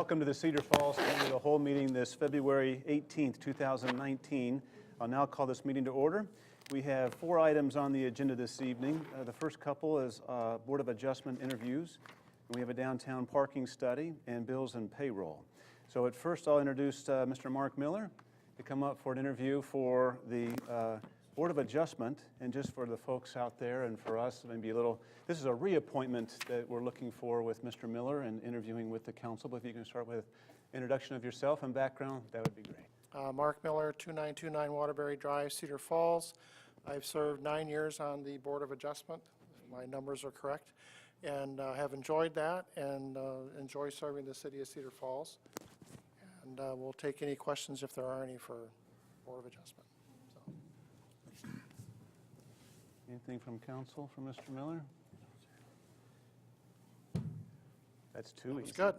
Welcome to the Cedar Falls Committee of the Whole meeting this February 18th, 2019. I'll now call this meeting to order. We have 4 items on the agenda this evening. The first couple is Board of Adjustment interviews. And we have a downtown parking study and bills and payroll. So at first I'll introduce Mr. Mark Miller to come up for an interview for the Board of Adjustment. And just for the folks out there and for us, maybe a little, this is a reappointment that we're looking for with Mr. Miller and interviewing with the council. But if you can start with introduction of yourself and background, that would be great. Mark Miller, 2929 Waterbury Drive, Cedar Falls. I've served 9 years on the Board of Adjustment, if my numbers are correct, and have enjoyed that and enjoy serving the city of Cedar Falls. And we'll take any questions if there are any for Board of Adjustment. So. Anything from council from Mr. Miller? That's too easy. Good.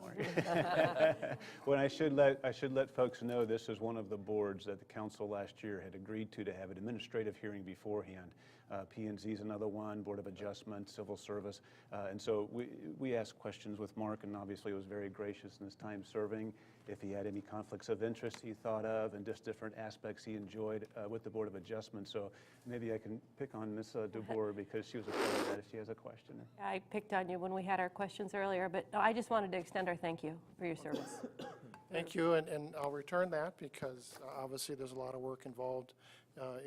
Well, I should let folks know this is one of the boards that the council last year had agreed to have an administrative hearing beforehand. P&Z is another one, Board of Adjustment, Civil Service. And so we asked questions with Mark, and obviously was very gracious in his time serving. If he had any conflicts of interest he thought of, and just different aspects he enjoyed with the Board of Adjustment. So maybe I can pick on Ms. DeBoer because she was a part of that if she has a question. I picked on you when we had our questions earlier, but no, I just wanted to extend our thank you for your service. Thank you, and I'll return that because obviously there's a lot of work involved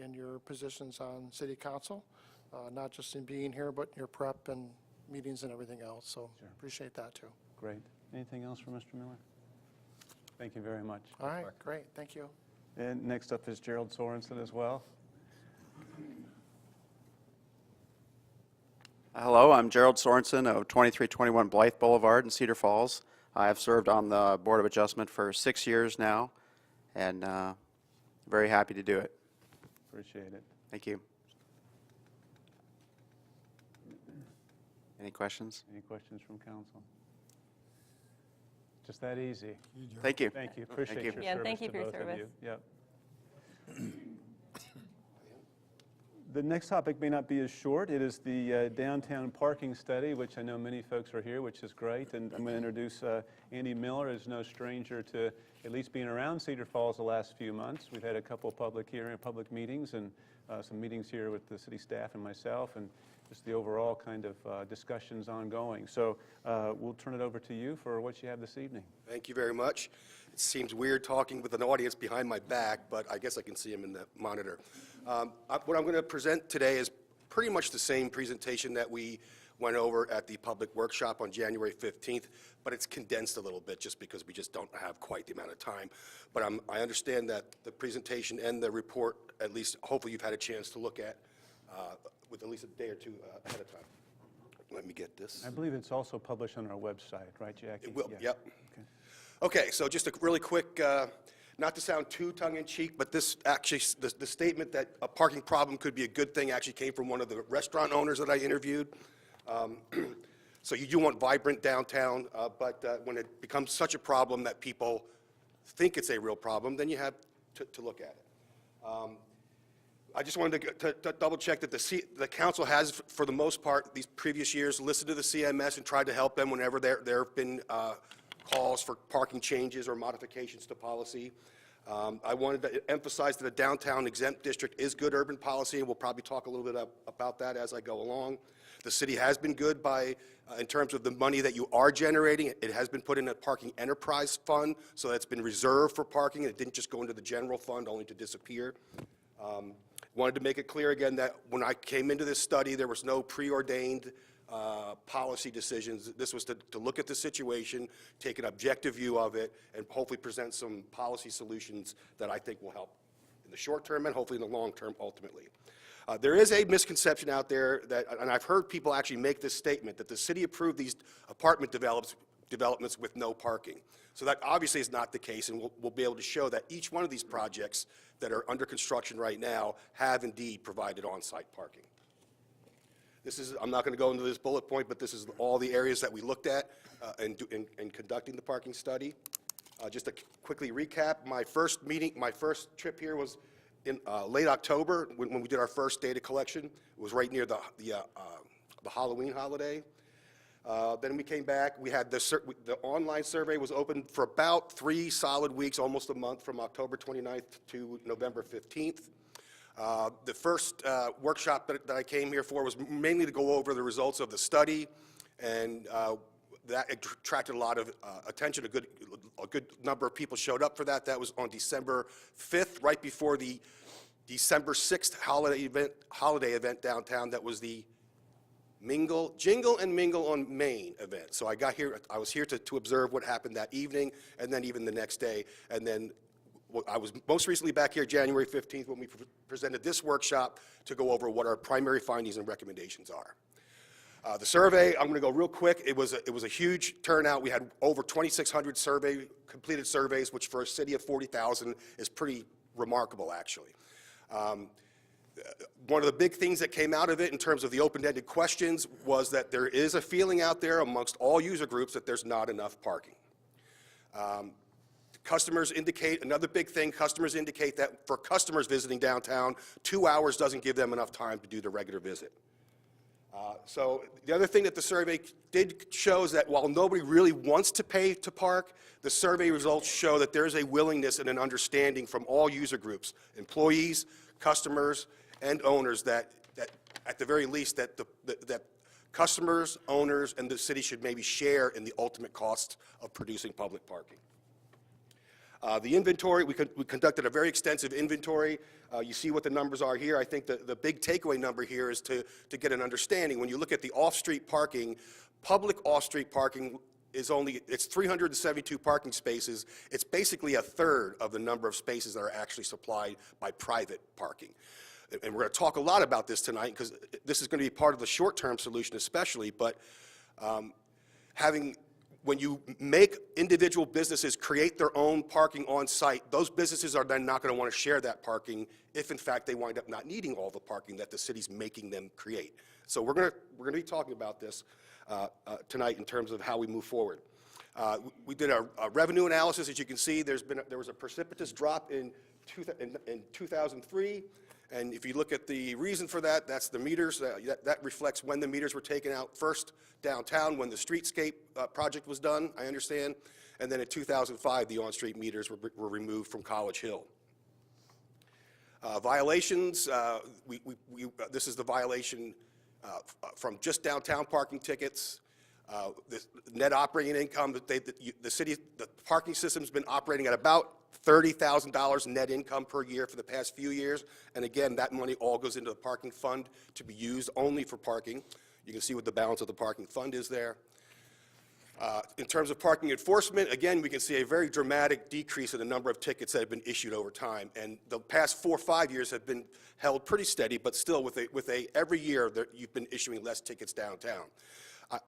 in your positions on City Council, not just in being here, but your prep and meetings and everything else. So sure. Appreciate that too. Great. Anything else for Mr. Miller? Thank you very much. All right, great. Thank you. And next up is Gerald Sorensen as well. Hello, I'm Gerald Sorensen of 2321 Blythe Boulevard in Cedar Falls. I have served on the Board of Adjustment for 6 years now, and very happy to do it. Appreciate it. Thank you. Any questions? Any questions from council? Just that easy. Thank you. Thank you. Appreciate Thank you. your Yeah, service thank you to for your both of service. you. Yep. The next topic may not be as short. It is the downtown parking study, which I know many folks are here, which is great. And I'm going to introduce Andy Miller, who's no stranger to at least being around Cedar Falls the last few months. We've had a couple of public meetings and some meetings here with the city staff and myself, and just the overall kind of discussions ongoing. So we'll turn it over to you for what you have this evening. Thank you very much. It seems weird talking with an audience behind my back, but I guess I can see him in the monitor. What I'm going to present today is pretty much the same presentation that we went over at the public workshop on January 15th, but it's condensed a little bit just because we just don't have quite the amount of time. But I understand that the presentation and the report, at least hopefully you've had a chance to look at with at least a day or two ahead of time. Let me get this. I believe it's also published on our website, right, Jackie? It will, Yeah. yep. Okay, so just a really quick, not to sound too tongue-in-cheek, but this actually, the statement that a parking problem could be a good thing actually came from one of the restaurant owners that I interviewed. So you do want vibrant downtown, but when it becomes such a problem that people think it's a real problem, then you have to look at it. I just wanted to double check that the council has, for the most part, these previous years, listened to the CMS and tried to help them whenever there have been calls for parking changes or modifications to policy. I wanted to emphasize that a downtown exempt district is good urban policy, and we'll probably talk a little bit about that as I go along. The city has been good in terms of the money that you are generating. It has been put in a parking enterprise fund, so that's been reserved for parking. It didn't just go into the general fund only to disappear. Wanted to make it clear again that when I came into this study, there was no preordained policy decisions. This was to look at the situation, take an objective view of it, and hopefully present some policy solutions that I think will help in the short term and hopefully in the long term ultimately. There is a misconception out there that, and I've heard people actually make this statement, that the city approved these apartment developments with no parking. So that obviously is not the case, and we'll be able to show that each one of these projects that are under construction right now have indeed provided on-site parking. This is, I'm not going to go into this bullet point, but this is all the areas that we looked at in conducting the parking study. Just to quickly recap, my first trip here was in late October when we did our first data collection. It was right near the Halloween holiday. Then we came back. We had the online survey was open for about 3 solid weeks, almost a month, from October 29th to November 15th. The first workshop that I came here for was mainly to go over the results of the study, and that attracted a lot of attention. A good number of people showed up for that. That was on December 5th, right before the December 6th holiday event downtown. That was the Jingle and Mingle on Main event. So I was here to observe what happened that evening, and then even the next day. And then I was most recently back here January 15th when we presented this workshop to go over what our primary findings and recommendations are. The survey, I'm going to go real quick. It was a huge turnout. We had over 2,600 completed surveys, which for a city of 40,000 is pretty remarkable, actually. One of the big things that came out of it in terms of the open-ended questions was that there is a feeling out there amongst all user groups that there's not enough parking. Customers indicate, another big thing, customers indicate that for customers visiting downtown, 2 hours doesn't give them enough time to do the regular visit. So the other thing that the survey did show is that while nobody really wants to pay to park, the survey results show that there's a willingness and an understanding from all user groups, employees, customers, and owners, that at the very least that customers, owners, and the city should maybe share in the ultimate cost of producing public parking. The inventory, we conducted a very extensive inventory. You see what the numbers are here. I think the big takeaway number here is to get an understanding. When you look at the off-street parking, public off-street parking it's 372 parking spaces. It's basically a third of the number of spaces that are actually supplied by private parking. And we're going to talk a lot about this tonight because this is going to be part of the short-term solution especially, but when you make individual businesses create their own parking on site, those businesses are then not going to want to share that parking if in fact they wind up not needing all the parking that the city's making them create. So we're going to be talking about this tonight in terms of how we move forward. We did a revenue analysis. As you can see, there was a precipitous drop in 2003. And if you look at the reason for that, that's the meters. That reflects when the meters were taken out first downtown, when the streetscape project was done, I understand. And then in 2005, the on-street meters were removed from College Hill. Violations, this is the violation from just downtown parking tickets. The net operating income, the parking system's been operating at about $30,000 net income per year for the past few years. And again, that money all goes into the parking fund to be used only for parking. You can see what the balance of the parking fund is there. In terms of parking enforcement, again, we can see a very dramatic decrease in the number of tickets that have been issued over time. And the past 4 or 5 years have been held pretty steady, but still every year you've been issuing less tickets downtown.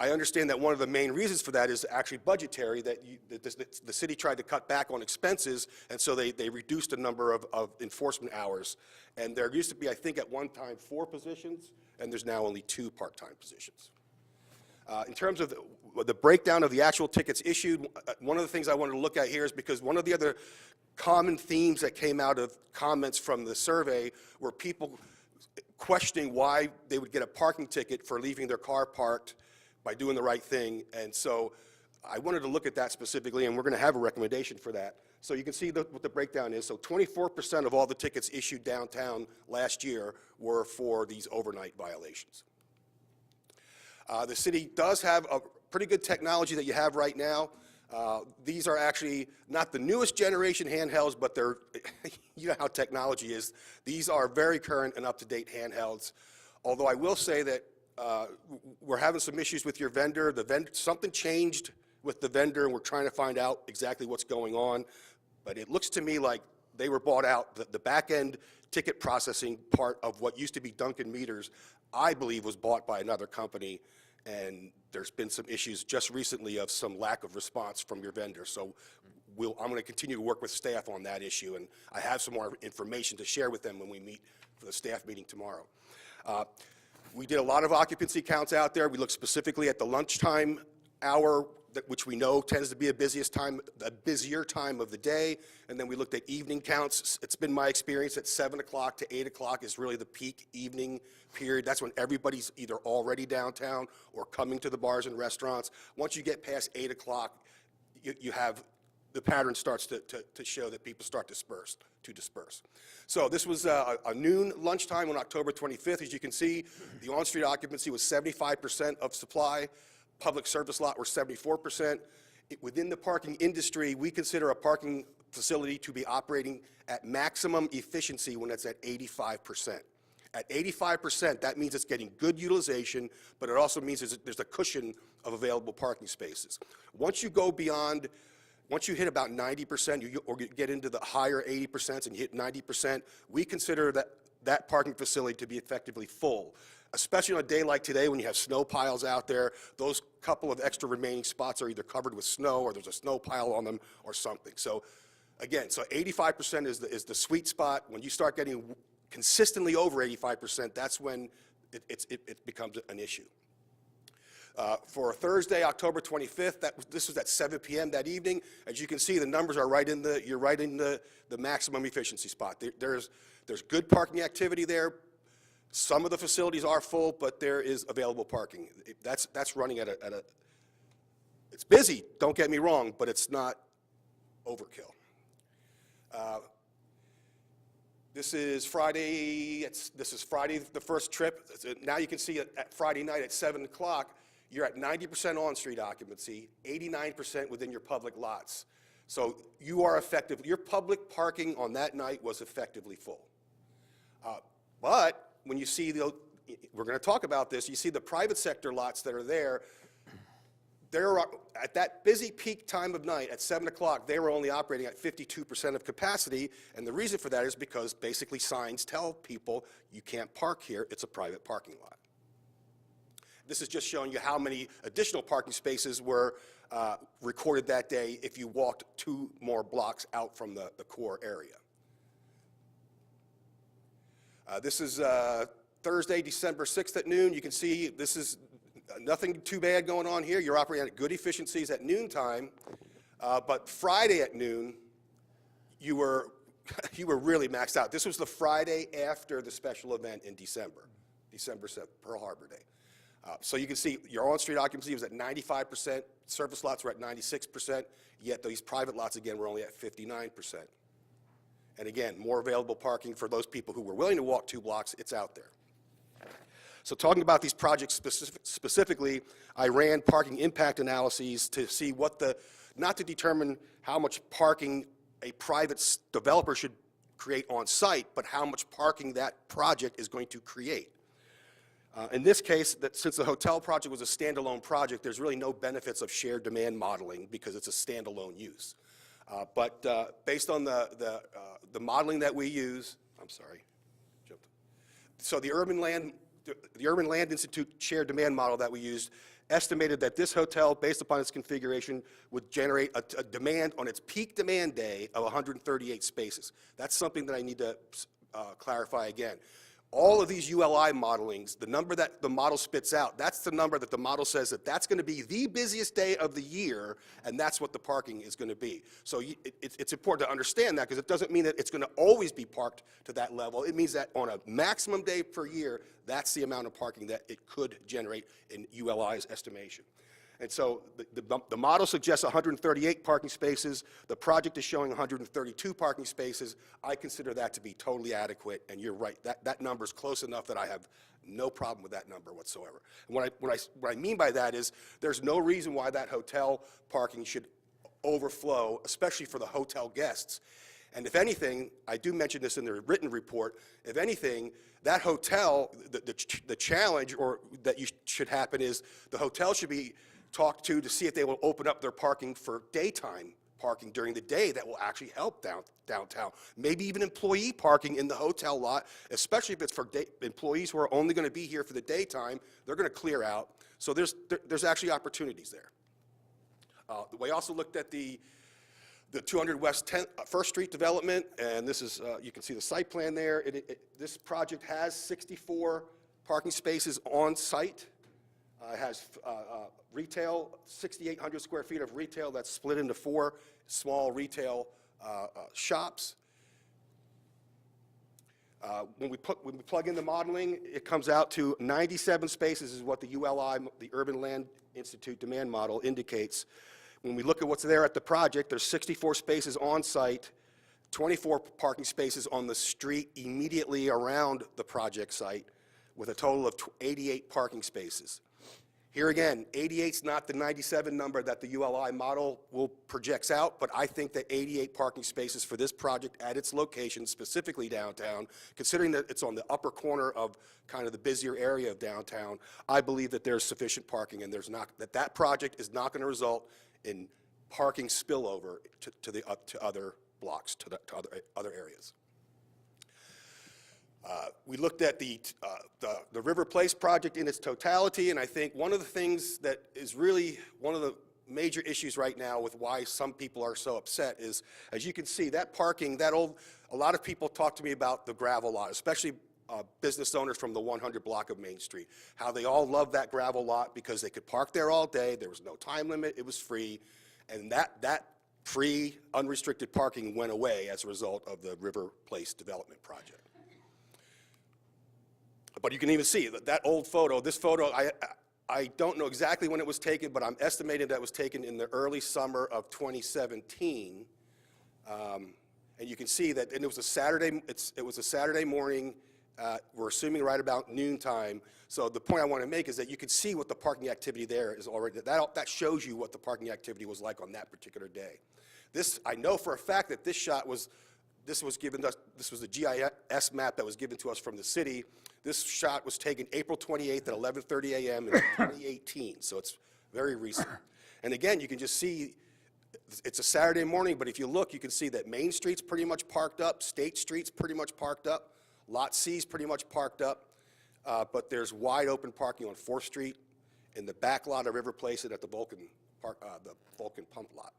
I understand that one of the main reasons for that is actually budgetary, that the city tried to cut back on expenses, and so they reduced the number of enforcement hours. And there used to be, I think, at one time 4 positions, and there's now only 2 part-time positions. In terms of the breakdown of the actual tickets issued, one of the things I wanted to look at here is because one of the other common themes that came out of comments from the survey were people questioning why they would get a parking ticket for leaving their car parked by doing the right thing. And so I wanted to look at that specifically, and we're going to have a recommendation for that. So you can see what the breakdown is. So 24% of all the tickets issued downtown last year were for these overnight violations. The city does have a pretty good technology that you have right now. These are actually not the newest generation handhelds, but they're, you know how technology is. These are very current and up-to-date handhelds. Although I will say that we're having some issues with your vendor. Something changed with the vendor, and we're trying to find out exactly what's going on. But it looks to me like they were bought out. The back-end ticket processing part of what used to be Dunkin' Meters, I believe, was bought by another company. And there's been some issues just recently of some lack of response from your vendor. So I'm going to continue to work with staff on that issue, and I have some more information to share with them when we meet for the staff meeting tomorrow. We did a lot of occupancy counts out there. We looked specifically at the lunchtime hour. which we know tends to be a busier time of the day. And then we looked at evening counts. It's been my experience that 7 o'clock to 8 o'clock is really the peak evening period. That's when everybody's either already downtown or coming to the bars and restaurants. Once you get past 8 o'clock, you have the pattern starts to show that people start to disperse. So this was a noon lunchtime on October 25th. As you can see, the on-street occupancy was 75% of supply. Public service lot were 74%. Within the parking industry, we consider a parking facility to be operating at maximum efficiency when it's at 85%. At 85%, that means it's getting good utilization, but it also means there's a cushion of available parking spaces. Once you go beyond, once you hit about 90%, or get into the higher 80% and you hit 90%, we consider that parking facility to be effectively full. Especially on a day like today when you have snow piles out there, those couple of extra remaining spots are either covered with snow or there's a snow pile on them or something. So again, so 85% is the sweet spot. When you start getting consistently over 85%, that's when it becomes an issue. For Thursday, October 25th, this was at 7 p.m. that evening. As you can see, the numbers are you're right in the maximum efficiency spot. There's good parking activity there. Some of the facilities are full, but there is available parking. That's running at a it's busy, don't get me wrong, but it's not overkill. This is Friday, the first trip. Now you can see at Friday night at 7 o'clock, you're at 90% on-street occupancy, 89% within your public lots. So you are effective, your public parking on that night was effectively full. But when you see we're going to talk about this, you see the private sector lots that are there, at that busy peak time of night at 7 o'clock, they were only operating at 52% of capacity, and the reason for that is because basically signs tell people you can't park here, it's a private parking lot. This is just showing you how many additional parking spaces were recorded that day if you walked 2 more blocks out from the core area. This is Thursday, December 6th at noon. You can see this is nothing too bad going on here. You're operating at good efficiencies at noontime, but Friday at noon, you were really maxed out. This was the Friday after the special event in December 7th, Pearl Harbor Day. So you can see your on-street occupancy was at 95%, surface lots were at 96%, yet these private lots, again, were only at 59%. And again, more available parking for those people who were willing to walk 2 blocks, it's out there. So talking about these projects specifically, I ran parking impact analyses to see not to determine how much parking a private developer should create on site, but how much parking that project is going to create. In this case, since the hotel project was a standalone project, there's really no benefits of shared demand modeling because it's a standalone use. But based on the modeling that we use, so the Urban Land Institute shared demand model that we used estimated that this hotel, based upon its configuration, would generate a demand on its peak demand day of 138 spaces. That's something that I need to clarify again. All of these ULI modelings, the number that the model spits out, that's the number that the model says that's going to be the busiest day of the year, and that's what the parking is going to be. So it's important to understand that because it doesn't mean that it's going to always be parked to that level. It means that on a maximum day per year, that's the amount of parking that it could generate in ULI's estimation. And so the model suggests 138 parking spaces. The project is showing 132 parking spaces. I consider that to be totally adequate, and you're right. That number is close enough that I have no problem with that number whatsoever. And what I mean by that is there's no reason why that hotel parking should overflow, especially for the hotel guests. And if anything, I do mention this in the written report, if anything, that hotel, the challenge that should happen is the hotel should be talked to see if they will open up their parking for daytime parking during the day that will actually help downtown. Maybe even employee parking in the hotel lot, especially if it's for employees who are only going to be here for the daytime. They're going to clear out. So there's actually opportunities there. We also looked at the 200 West 1st Street development, and this is, you can see the site plan there. This project has 64 parking spaces on site. Has retail, 6,800 square feet of retail that's split into 4 small retail shops. When we plug in the modeling, it comes out to 97 spaces is what the ULI, the Urban Land Institute demand model indicates. When we look at what's there at the project, there's 64 spaces on site, 24 parking spaces on the street immediately around the project site, with a total of 88 parking spaces. Here again, 88's not the 97 number that the ULI model projects out, but I think that 88 parking spaces for this project at its location, specifically downtown, considering that it's on the upper corner of kind of the busier area of downtown, I believe that there's sufficient parking, and that project is not going to result in parking spillover to other blocks, to other areas. We looked at the River Place project in its totality, and I think one of the things that is really one of the major issues right now with why some people are so upset is, as you can see, that parking, a lot of people talk to me about the gravel lot, especially business owners from the 100 block of Main Street, how they all love that gravel lot because they could park there all day, there was no time limit, it was free, and that free, unrestricted parking went away as a result of the River Place development project. But you can even see that old photo, this photo, I don't know exactly when it was taken, but I'm estimating that it was taken in the early summer of 2017. And you can see that, and it was a Saturday morning, we're assuming right about noontime. So the point I want to make is that you can see what the parking activity there is already, that shows you what the parking activity was like on that particular day. I know for a fact that this was a GIS map that was given to us from the city. This shot was taken April 28th at 11:30 a.m. in 2018, so it's very recent. And again, you can just see, it's a Saturday morning, but if you look, you can see that Main Street's pretty much parked up, State Street's pretty much parked up, Lot C's pretty much parked up, but there's wide open parking on 4th Street, in the back lot of River Place, and at the Vulcan pump lot.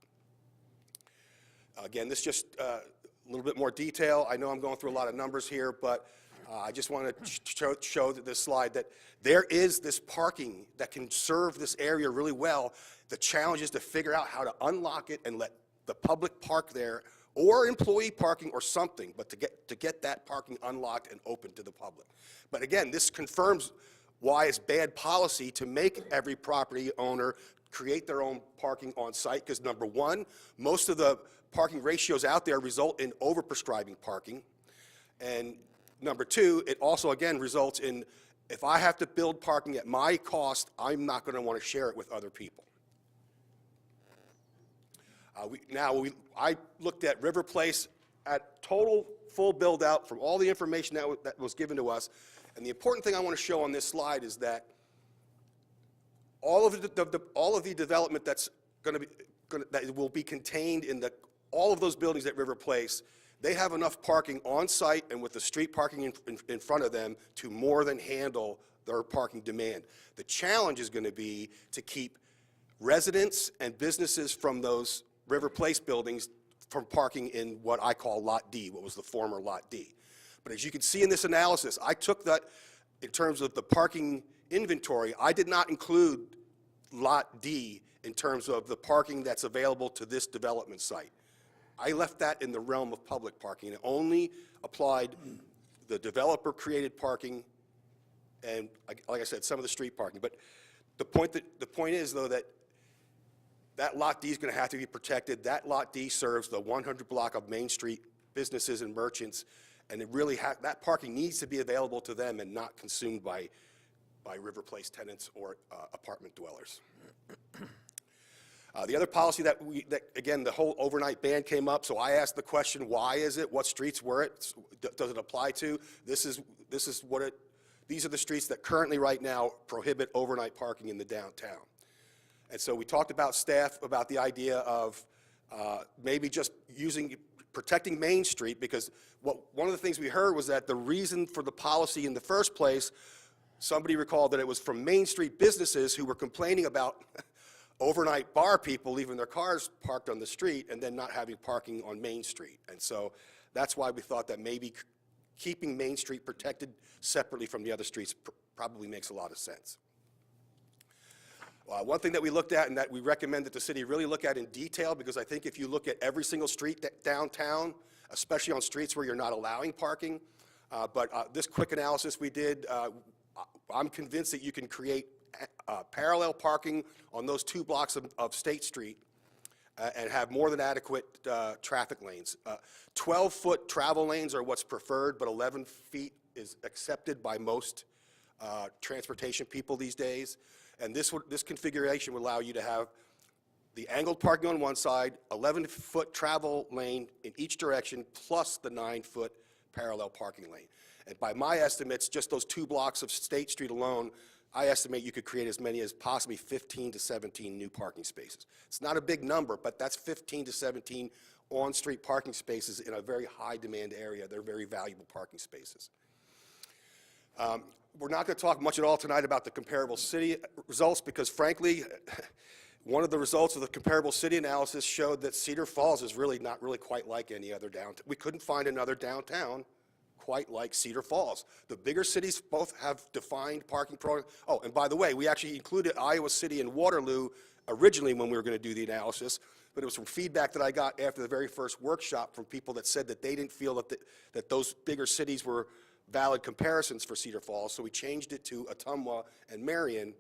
Again, this just a little bit more detail. I know I'm going through a lot of numbers here, but I just want to show this slide that there is this parking that can serve this area really well. The challenge is to figure out how to unlock it and let the public park there, or employee parking or something, but to get that parking unlocked and open to the public. But again, this confirms why it's bad policy to make every property owner create their own parking on site, because number one, most of the parking ratios out there result in overprescribing parking, and number two, it also again results in, if I have to build parking at my cost, I'm not going to want to share it with other people. I looked at River Place at total full build out from all the information that was given to us, and the important thing I want to show on this slide is that all of the development that will be contained in all of those buildings at River Place, they have enough parking on site and with the street parking in front of them to more than handle their parking demand. The challenge is going to be to keep residents and businesses from those River Place buildings from parking in what I call Lot D, what was the former Lot D. But as you can see in this analysis, I took that in terms of the parking inventory. I did not include Lot D in terms of the parking that's available to this development site. I left that in the realm of public parking and only applied the developer-created parking and, like I said, some of the street parking. But the point is, though, that Lot D is going to have to be protected. That Lot D serves the 100 block of Main Street businesses and merchants, and that parking needs to be available to them and not consumed by River Place tenants or apartment dwellers. The other policy that again, the whole overnight ban came up, so I asked the question, why is it? What streets were it? Does it apply to? These are the streets that currently right now prohibit overnight parking in the downtown. And so we talked about staff, about the idea of maybe just protecting Main Street, because one of the things we heard was that the reason for the policy in the first place, somebody recalled that it was from Main Street businesses who were complaining about overnight bar people leaving their cars parked on the street and then not having parking on Main Street. And so that's why we thought that maybe keeping Main Street protected separately from the other streets probably makes a lot of sense. One thing that we looked at and that we recommend that the city really look at in detail, because I think if you look at every single street downtown, especially on streets where you're not allowing parking, this quick analysis we did, I'm convinced that you can create parallel parking on those 2 blocks of State Street and have more than adequate traffic lanes. 12-foot travel lanes are what's preferred, but 11 feet is accepted by most transportation people these days. And this configuration would allow you to have the angled parking on one side, 11-foot travel lane in each direction, plus the 9-foot parallel parking lane. And by my estimates, just those 2 blocks of State Street alone, I estimate you could create as many as possibly 15 to 17 new parking spaces. It's not a big number, but that's 15 to 17 on-street parking spaces in a very high-demand area. They're very valuable parking spaces. We're not going to talk much at all tonight about the comparable city results because, frankly, one of the results of the comparable city analysis showed that Cedar Falls is really not really quite like any other downtown. We couldn't find another downtown quite like Cedar Falls. The bigger cities both have defined parking programs. Oh, and by the way, we actually included Iowa City and Waterloo originally when we were going to do the analysis, but it was from feedback that I got after the very first workshop from people that said that they didn't feel that those bigger cities were valid comparisons for Cedar Falls, so we changed it to Ottumwa and Marion.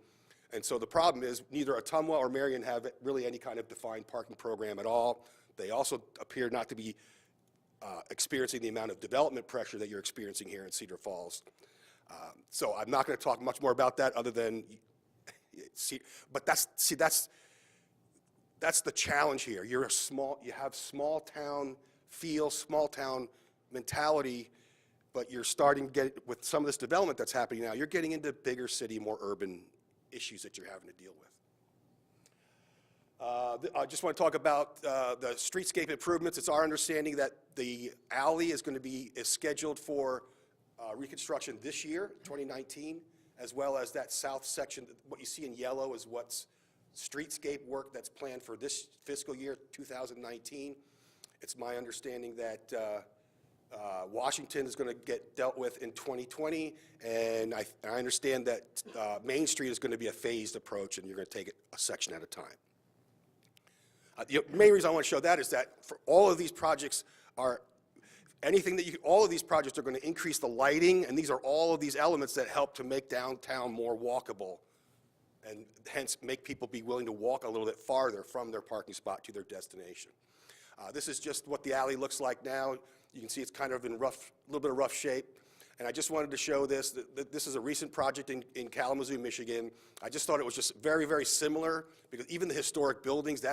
And so the problem is neither Ottumwa or Marion have really any kind of defined parking program at all. They also appear not to be experiencing the amount of development pressure that you're experiencing here in Cedar Falls. So I'm not going to talk much more about that other than, but that's the challenge here. You have small town feel, small town mentality, but you're starting to get, with some of this development that's happening now, you're getting into bigger city, more urban issues that you're having to deal with. I just want to talk about the streetscape improvements. It's our understanding that the alley is scheduled for reconstruction this year, 2019, as well as that south section. What you see in yellow is what's streetscape work that's planned for this fiscal year, 2019. It's my understanding that Washington is going to get dealt with in 2020, and I understand that Main Street is going to be a phased approach, and you're going to take it a section at a time. The main reason I want to show that is that for all of these projects all of these projects are going to increase the lighting, and these are all of these elements that help to make downtown more walkable, and hence make people be willing to walk a little bit farther from their parking spot to their destination. This is just what the alley looks like now. You can see it's kind of in a little bit of rough shape. And I just wanted to show this. This is a recent project in Kalamazoo, Michigan. I just thought it was just very, very similar because even the historic buildings,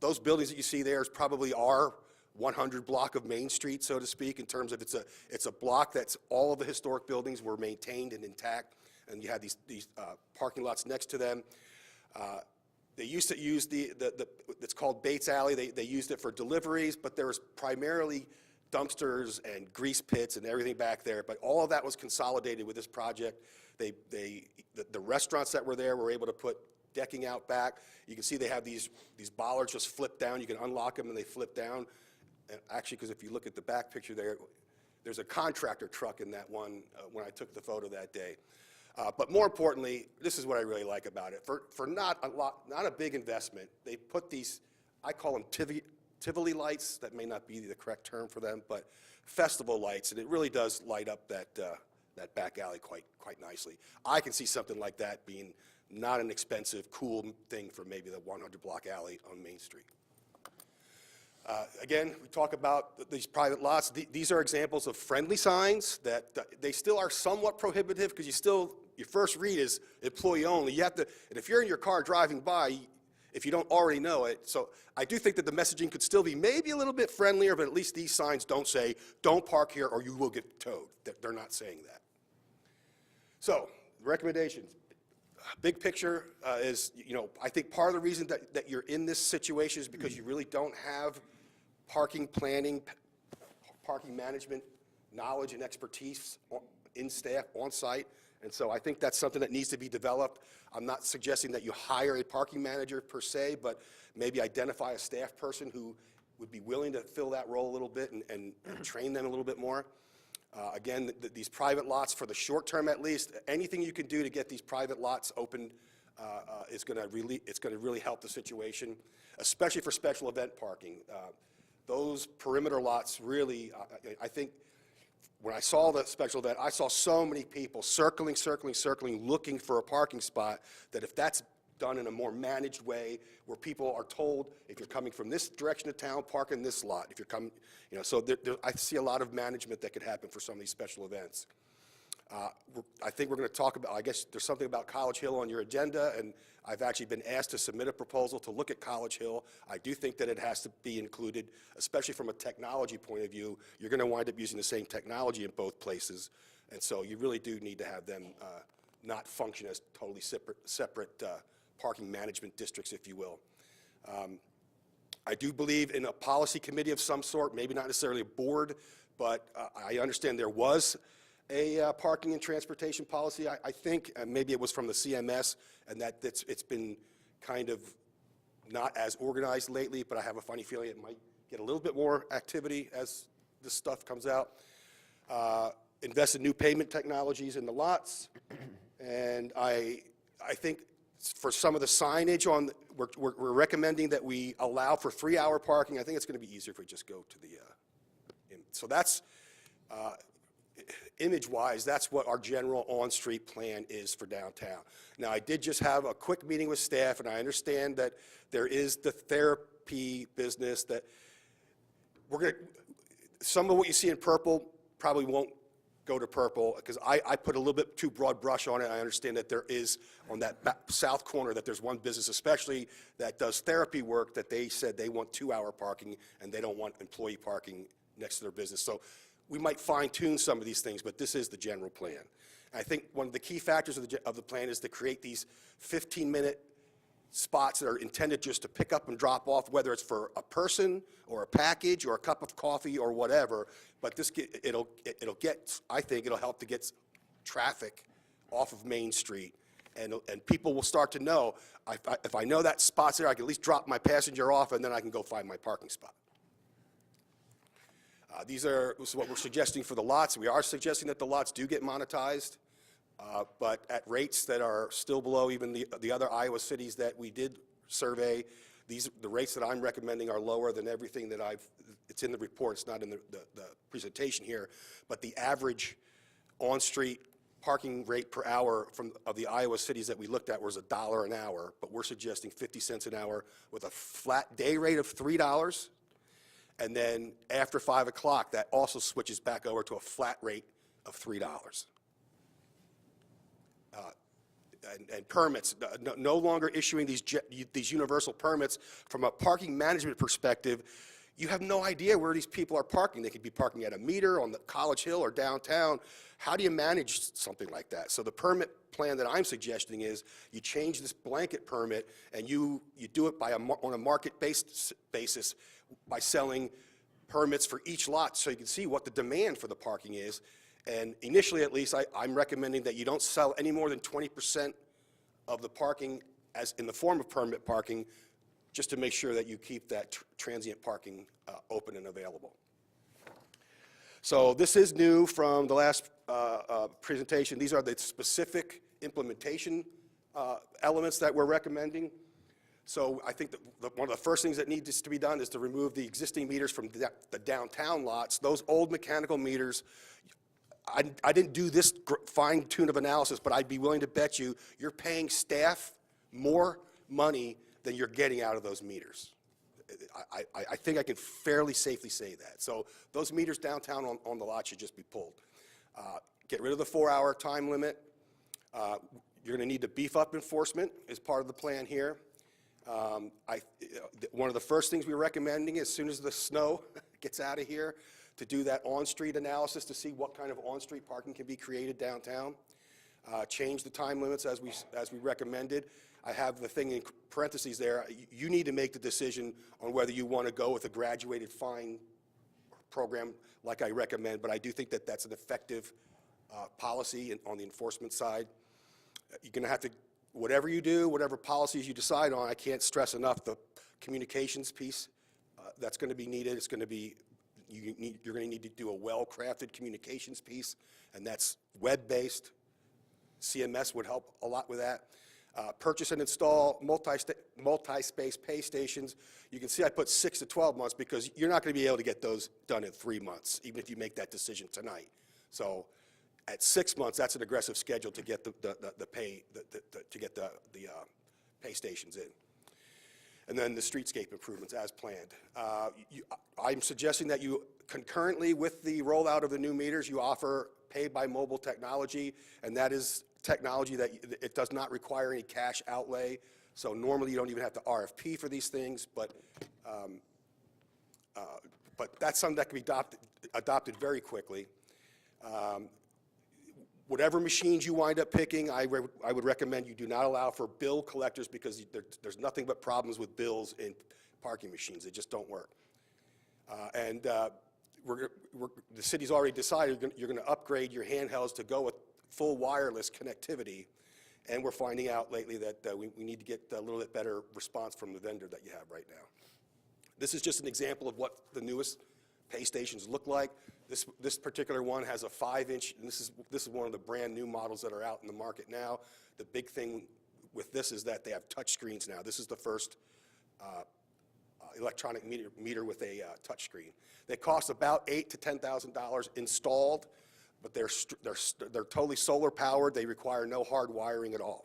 those buildings that you see there is probably our 100 block of Main Street, so to speak, in terms of it's a block that's all of the historic buildings were maintained and intact, and you had these parking lots next to them. They used to use it's called Bates Alley. They used it for deliveries, but there was primarily dumpsters and grease pits and everything back there. But all of that was consolidated with this project. The restaurants that were there were able to put decking out back. You can see they have these bollards just flip down. You can unlock them and they flip down. And actually, because if you look at the back picture there, there's a contractor truck in that one when I took the photo that day. But more importantly, this is what I really like about it. For not a big investment, they put these, I call them Tivoli lights. That may not be the correct term for them, but festival lights, and it really does light up that back alley quite nicely. I can see something like that being not an expensive, cool thing for maybe the 100 block alley on Main Street. Again, we talk about these private lots. These are examples of friendly signs that they still are somewhat prohibitive because your first read is employee only. You have to, and if you're in your car driving by, if you don't already know it, so I do think that the messaging could still be maybe a little bit friendlier, but at least these signs don't say, don't park here or you will get towed. They're not saying that. So, recommendations. Big picture is, I think part of the reason that you're in this situation is because you really don't have parking planning, parking management knowledge and expertise in staff on site. And so I think that's something that needs to be developed. I'm not suggesting that you hire a parking manager per se, but maybe identify a staff person who would be willing to fill that role a little bit and train them a little bit more. Again, these private lots, for the short term at least, anything you can do to get these private lots open is going to really help the situation, especially for special event parking. Those perimeter lots really, I think, when I saw the special event, I saw so many people circling, looking for a parking spot, that if that's done in a more managed way, where people are told, if you're coming from this direction of town, park in this lot. If you're coming, so I see a lot of management that could happen for some of these special events. I think we're going to talk about, I guess there's something about College Hill on your agenda, and I've actually been asked to submit a proposal to look at College Hill. I do think that it has to be included, especially from a technology point of view. You're going to wind up using the same technology in both places, and so you really do need to have them not function as totally separate parking management districts, if you will. I do believe in a policy committee of some sort, maybe not necessarily a board, but I understand there was a parking and transportation policy, I think, and maybe it was from the CMS, and that it's been kind of not as organized lately, but I have a funny feeling it might get a little bit more activity as this stuff comes out. Invest in new payment technologies in the lots, and I think for some of the signage on, we're recommending that we allow for 3-hour parking. I think it's going to be easier if we just go to the, so that's, image-wise, that's what our general on-street plan is for downtown. Now, I did just have a quick meeting with staff, and I understand that there is the therapy business that we're going to, some of what you see in purple probably won't go to purple, because I put a little bit too broad brush on it. I understand that there is, on that south corner, that there's one business especially that does therapy work that they said they want 2-hour parking, and they don't want employee parking next to their business. So we might fine-tune some of these things, but this is the general plan. And I think one of the key factors of the plan is to create these 15-minute spots that are intended just to pick up and drop off, whether it's for a person or a package or a cup of coffee or whatever. But this it'll get, I think it'll help to get traffic off of Main Street, and people will start to know, if I know that spot's there, I can at least drop my passenger off, and then I can go find my parking spot. This is what we're suggesting for the lots. We are suggesting that the lots do get monetized, but at rates that are still below even the other Iowa cities that we did survey. The rates that I'm recommending are lower than everything that it's in the report, it's not in the presentation here, but the average on-street parking rate per hour of the Iowa cities that we looked at was $1 an hour, but we're suggesting 50 cents an hour with a flat day rate of $3. And then after 5 o'clock, that also switches back over to a flat rate of $3. And permits, no longer issuing these universal permits. From a parking management perspective, you have no idea where these people are parking. They could be parking at a meter on the College Hill or downtown. How do you manage something like that? So the permit plan that I'm suggesting is you change this blanket permit, and you do it on a market-based basis by selling permits for each lot, so you can see what the demand for the parking is. And initially, at least, I'm recommending that you don't sell any more than 20% of the parking as in the form of permit parking, just to make sure that you keep that transient parking open and available. So this is new from the last presentation. These are the specific implementation elements that we're recommending. So I think that one of the first things that needs to be done is to remove the existing meters from the downtown lots. Those old mechanical meters, I didn't do this fine tune of analysis, but I'd be willing to bet you're paying staff more money than you're getting out of those meters. I think I can fairly safely say that. So those meters downtown on the lot should just be pulled. Get rid of the 4-hour time limit. You're going to need to beef up enforcement as part of the plan here. One of the first things we're recommending as soon as the snow gets out of here, to do that on-street analysis to see what kind of on-street parking can be created downtown. Change the time limits as we recommended. I have the thing in parentheses there. You need to make the decision on whether you want to go with a graduated fine program like I recommend, but I do think that that's an effective policy on the enforcement side. You're going to have to, whatever you do, whatever policies you decide on, I can't stress enough the communications piece that's going to be needed. It's going to be, you're going to need to do a well-crafted communications piece, and that's web-based. CMS would help a lot with that. Purchase and install multi-space pay stations. You can see I put 6 to 12 months because you're not going to be able to get those done in 3 months, even if you make that decision tonight. So at 6 months, that's an aggressive schedule to get the pay, to get the pay stations in. And then the streetscape improvements as planned. I'm suggesting that you concurrently with the rollout of the new meters, you offer pay by mobile technology, and that is technology that it does not require any cash outlay. So normally you don't even have to RFP for these things, but that's something that can be adopted very quickly. Whatever machines you wind up picking, I would recommend you do not allow for bill collectors because there's nothing but problems with bills in parking machines. They just don't work. The city's already decided you're going to upgrade your handhelds to go with full wireless connectivity, and we're finding out lately that we need to get a little bit better response from the vendor that you have right now. This is just an example of what the newest pay stations look like. This particular one has a 5-inch, and this is one of the brand new models that are out in the market now. The big thing with this is that they have touch screens now. This is the first electronic meter with a touch screen. They cost about $8,000 to $10,000 installed, but they're totally solar powered. They require no hard wiring at all.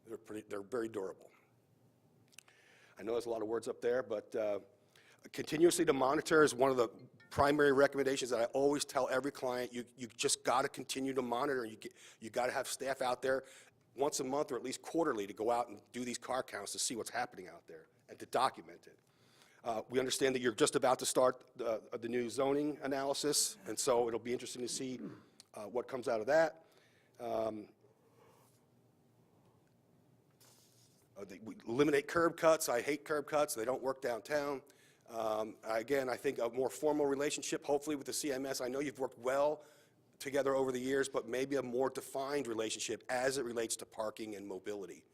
They're very durable. I know there's a lot of words up there, but continuously to monitor is one of the primary recommendations that I always tell every client. You just got to continue to monitor. You got to have staff out there once a month or at least quarterly to go out and do these car counts to see what's happening out there and to document it. We understand that you're just about to start the new zoning analysis, and so it'll be interesting to see what comes out of that. We eliminate curb cuts. I hate curb cuts. They don't work downtown. Again, I think a more formal relationship, hopefully with the CMS. I know you've worked well together over the years, but maybe a more defined relationship as it relates to parking and mobility.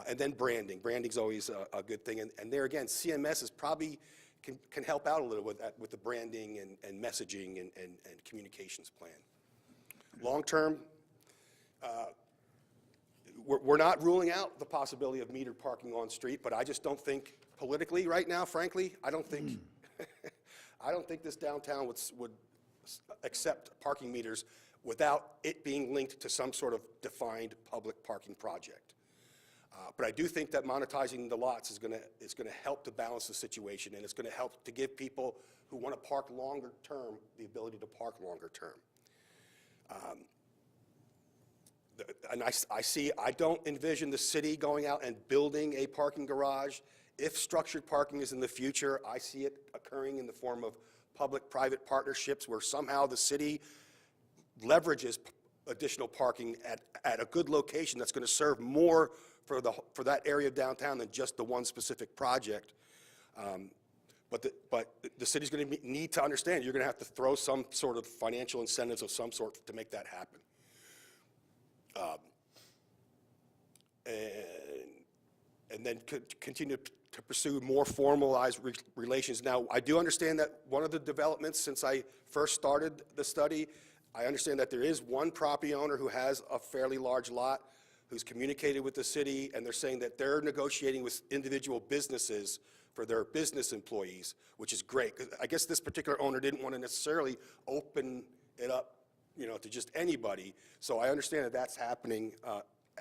And then branding. Branding's always a good thing. And there again, CMS is probably can help out a little with that, with the branding and messaging and communications plan. Long term, we're not ruling out the possibility of metered parking on street, but I just don't think politically right now, frankly, I don't think I don't think this downtown would accept parking meters without it being linked to some sort of defined public parking project. But I do think that monetizing the lots is going to help to balance the situation, and it's going to help to give people who want to park longer term the ability to park longer term. And I don't envision the city going out and building a parking garage. If structured parking is in the future, I see it occurring in the form of public-private partnerships where somehow the city leverages additional parking at a good location that's going to serve more for that area of downtown than just the one specific project. But the city's going to need to understand you're going to have to throw some sort of financial incentives of some sort to make that happen. And then continue to pursue more formalized relations. Now, I do understand that one of the developments since I first started the study, I understand that there is one property owner who has a fairly large lot who's communicated with the city, and they're saying that they're negotiating with individual businesses for their business employees, which is great. 'Cause I guess this particular owner didn't want to necessarily open it up, to just anybody. So I understand that that's happening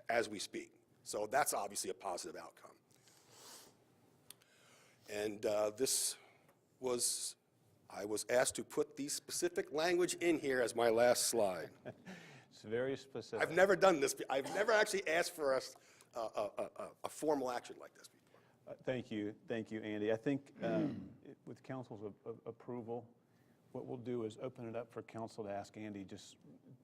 as we speak. So that's obviously a positive outcome. And I was asked to put the specific language in here as my last slide. It's very specific. I've never done this. I've never actually asked for a formal action like this before. Thank you, Andy. I think with council's approval, what we'll do is open it up for council to ask Andy just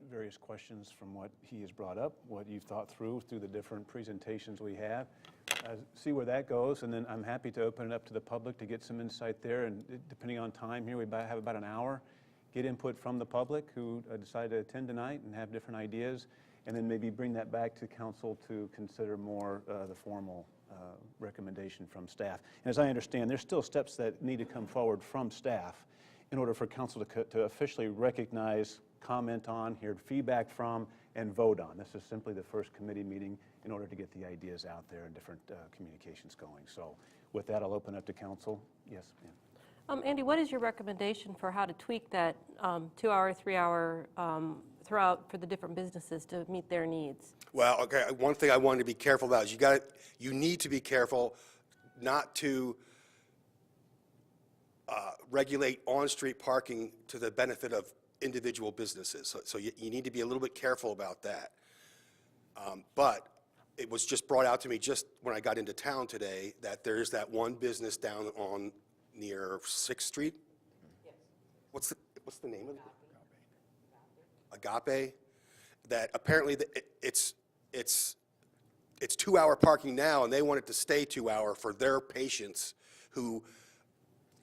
various questions from what he has brought up, what you've thought through the different presentations we have. See where that goes, and then I'm happy to open it up to the public to get some insight there. And depending on time here, we have about an hour. Get input from the public who decided to attend tonight and have different ideas, and then maybe bring that back to council to consider more the formal recommendation from staff. And as I understand, there's still steps that need to come forward from staff in order for council to officially recognize comment on, hear feedback from, and vote on. This is simply the first committee meeting in order to get the ideas out there and different communications going. So with that, I'll open up to council. Yes, ma'am. Andy, what is your recommendation for how to tweak that 2-hour, 3-hour throughout for the different businesses to meet their needs? Well, okay, one thing I wanted to be careful about is you need to be careful not to regulate on-street parking to the benefit of individual businesses. So you need to be a little bit careful about that. But it was just brought out to me just when I got into town today that there's that one business down on near 6th Street. Yes. What's the name of it? Agape. That apparently it's 2-hour parking now, and they want it to stay 2-hour for their patients who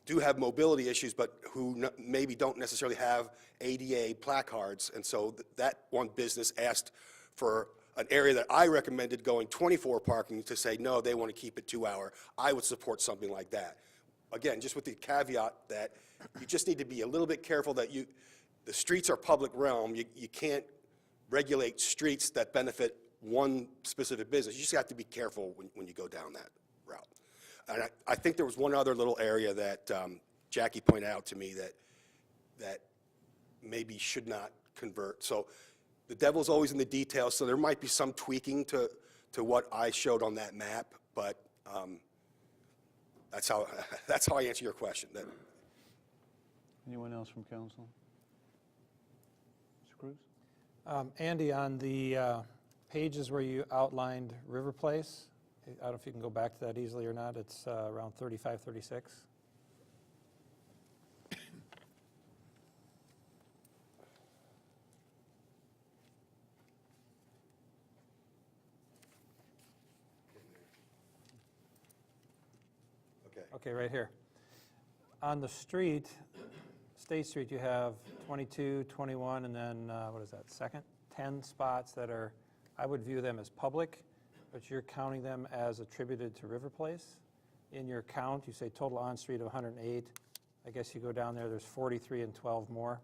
do have mobility issues, but who maybe don't necessarily have ADA placards. And so that one business asked for an area that I recommended going 24 parking to say, no, they want to keep it 2-hour. I would support something like that. Again, just with the caveat that you just need to be a little bit careful that the streets are public realm. You can't regulate streets that benefit one specific business. You just have to be careful when you go down that route. And I think there was one other little area that Jackie pointed out to me that maybe should not convert. So the devil's always in the details, so there might be some tweaking to what I showed on that map, but that's how I answer your question. Anyone else from council? Mr. Cruz? Andy, on the pages where you outlined River Place, I don't know if you can go back to that easily or not, it's around 35, 36. Okay, right here. On the street, State Street, you have 22, 21, and then, what is that, second? 10 spots that are, I would view them as public, but you're counting them as attributed to River Place. In your count, you say total on-street of 108. I guess you go down there, there's 43 and 12 more.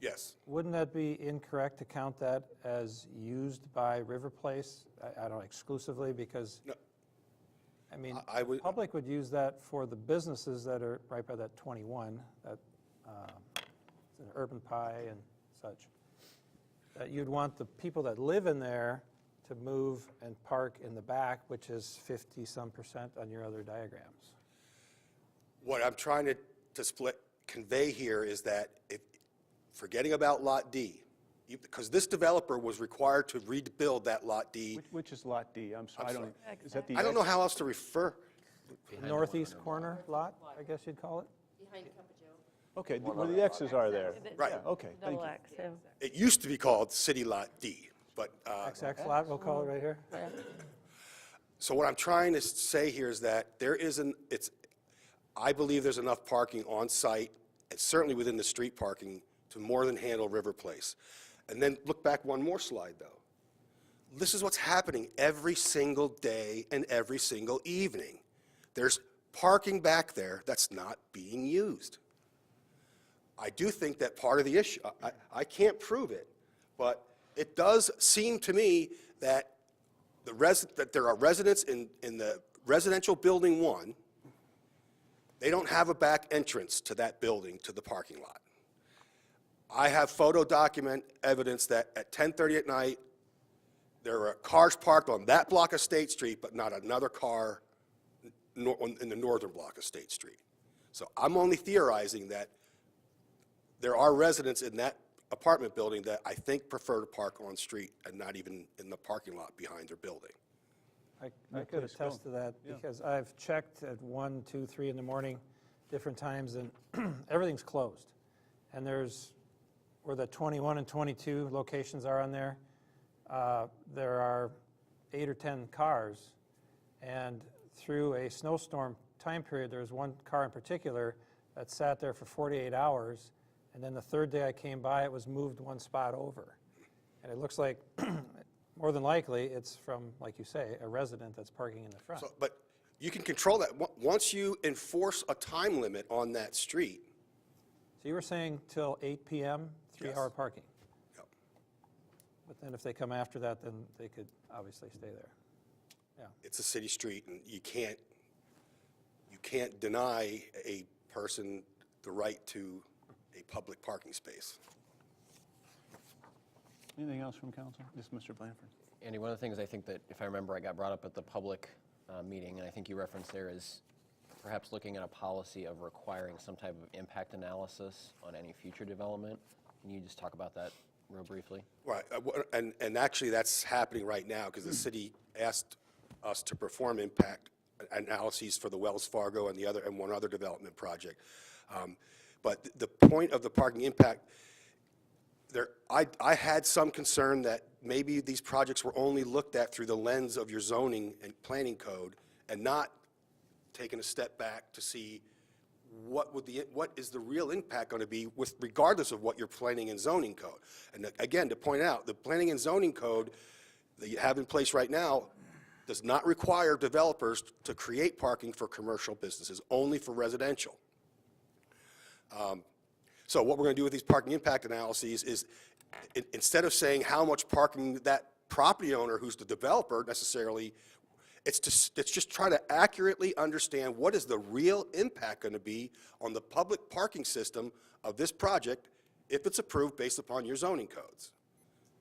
Yes. Wouldn't that be incorrect to count that as used by River Place? I don't know, exclusively, because No. I mean, I would- the public would use that for the businesses that are right by that 21, that Urban Pie and such. That you'd want the people that live in there to move and park in the back, which is 50-some% on your other diagrams. What I'm trying to convey here is that forgetting about Lot D, because this developer was required to rebuild that Lot D. Which is Lot D? I'm sorry. I'm sorry. Is that the I don't know how else to refer. Northeast corner lot, I guess you'd call it? Okay, where the X's are there. Right. Yeah, okay, thank Double you. X, yeah. It used to be called City Lot D, but XX lot, we'll call it right here? so what I'm trying to say here is that I believe there's enough parking on site, and certainly within the street parking, to more than handle River Place. And then look back one more slide, though. This is what's happening every single day and every single evening. There's parking back there that's not being used. I do think that part of the issue, I can't prove it, but it does seem to me that that there are residents in the residential building 1, they don't have a back entrance to that building, to the parking lot. I have photo document evidence that at 10:30 at night, there are cars parked on that block of State Street, but not another car in the northern block of State Street. So I'm only theorizing that there are residents in that apartment building that I think prefer to park on street and not even in the parking lot behind their building. I could attest to that, because I've checked at 1, 2, 3 in the morning, different times, and everything's closed. And there's, where the 21 and 22 locations are on there, there are 8 or 10 cars, and through a snowstorm time period, there was one car in particular that sat there for 48 hours, and then the third day I came by, it was moved one spot over. And it looks like, more than likely, it's from, like you say, a resident that's parking in the front. So, but you can control that. Once you enforce a time limit on that street, So you were saying till 8 p.m. 3-hour parking. Yep. But then if they come after that, then they could obviously stay there. Yeah. It's a city street, and you can't deny a person the right to a public parking space. Anything else from council? Yes, Mr. Blanford. Andy, one of the things I think that, if I remember, I got brought up at the public meeting, and I think you referenced there, is perhaps looking at a policy of requiring some type of impact analysis on any future development. Can you just talk about that real briefly? Right, and actually that's happening right now because the city asked us to perform impact analyses for the Wells Fargo and one other development project. But the point of the parking impact, I had some concern that maybe these projects were only looked at through the lens of your zoning and planning code and not taking a step back to see what is the real impact going to be regardless of what your planning and zoning code. And again, to point out, the planning and zoning code that you have in place right now does not require developers to create parking for commercial businesses, only for residential. So what we're going to do with these parking impact analyses is, instead of saying how much parking that property owner who's the developer necessarily, it's just try to accurately understand what is the real impact going to be on the public parking system of this project if it's approved based upon your zoning codes.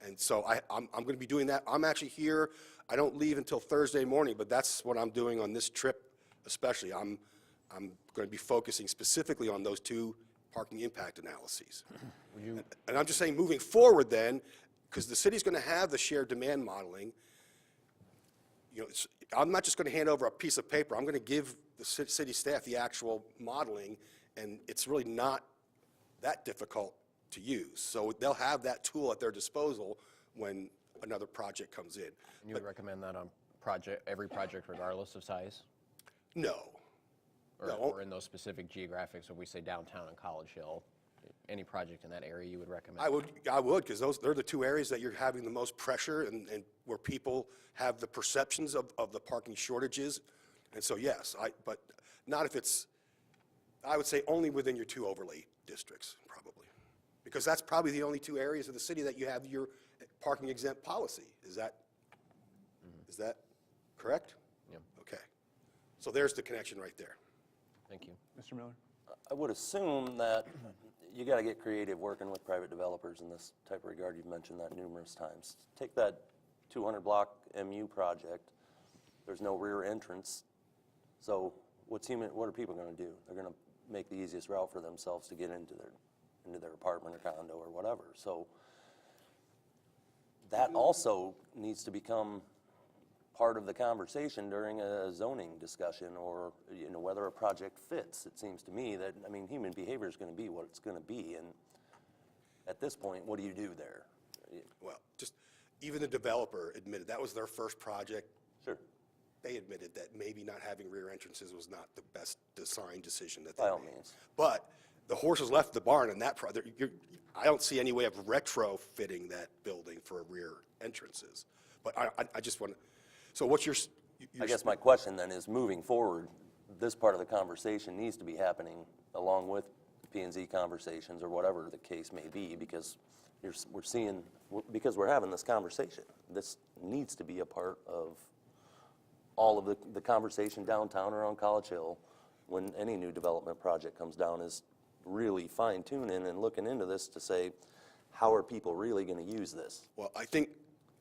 And so I'm going to be doing that. I'm actually here. I don't leave until Thursday morning, but that's what I'm doing on this trip especially. I'm going to be focusing specifically on those two parking impact analyses. And I'm just saying, moving forward then, because the city's going to have the shared demand modeling, you know, I'm not just going to hand over a piece of paper. I'm going to give the city staff the actual modeling, and it's really not that difficult to use. So they'll have that tool at their disposal when another project comes in. And you would recommend that on every project regardless of size? No. Or in those specific geographics, if we say downtown and College Hill, any project in that area you would recommend? I would, because they're the two areas that you're having the most pressure and where people have the perceptions of the parking shortages. And so, yes, but not if it's, I would say only within your two overlay districts, probably. Because that's probably the only two areas of the city that you have your parking exempt policy. Is that correct? Yeah. Okay. So there's the connection right there. Thank you. Mr. Miller? I would assume that you got to get creative working with private developers in this type of regard. You've mentioned that numerous times. Take that 200-block MU project. There's no rear entrance. So what are people going to do? They're going to make the easiest route for themselves to get into their apartment or condo or whatever. So that also needs to become part of the conversation during a zoning discussion, or whether a project fits. It seems to me that, human behavior is going to be what it's going to be, and at this point, what do you do there? Well, just even the developer admitted that was their first project. Sure. They admitted that maybe not having rear entrances was not the best design decision that they By all made. means. But the horses left the barn in that project. I don't see any way of retrofitting that building for rear entrances. But I just want to, so what's your I guess my question then is, moving forward, this part of the conversation needs to be happening along with P&Z conversations or whatever the case may be, because we're having this conversation. This needs to be a part of all of the conversation downtown or on College Hill when any new development project comes down, is really fine-tuning and looking into this to say, how are people really going to use this? Well, I think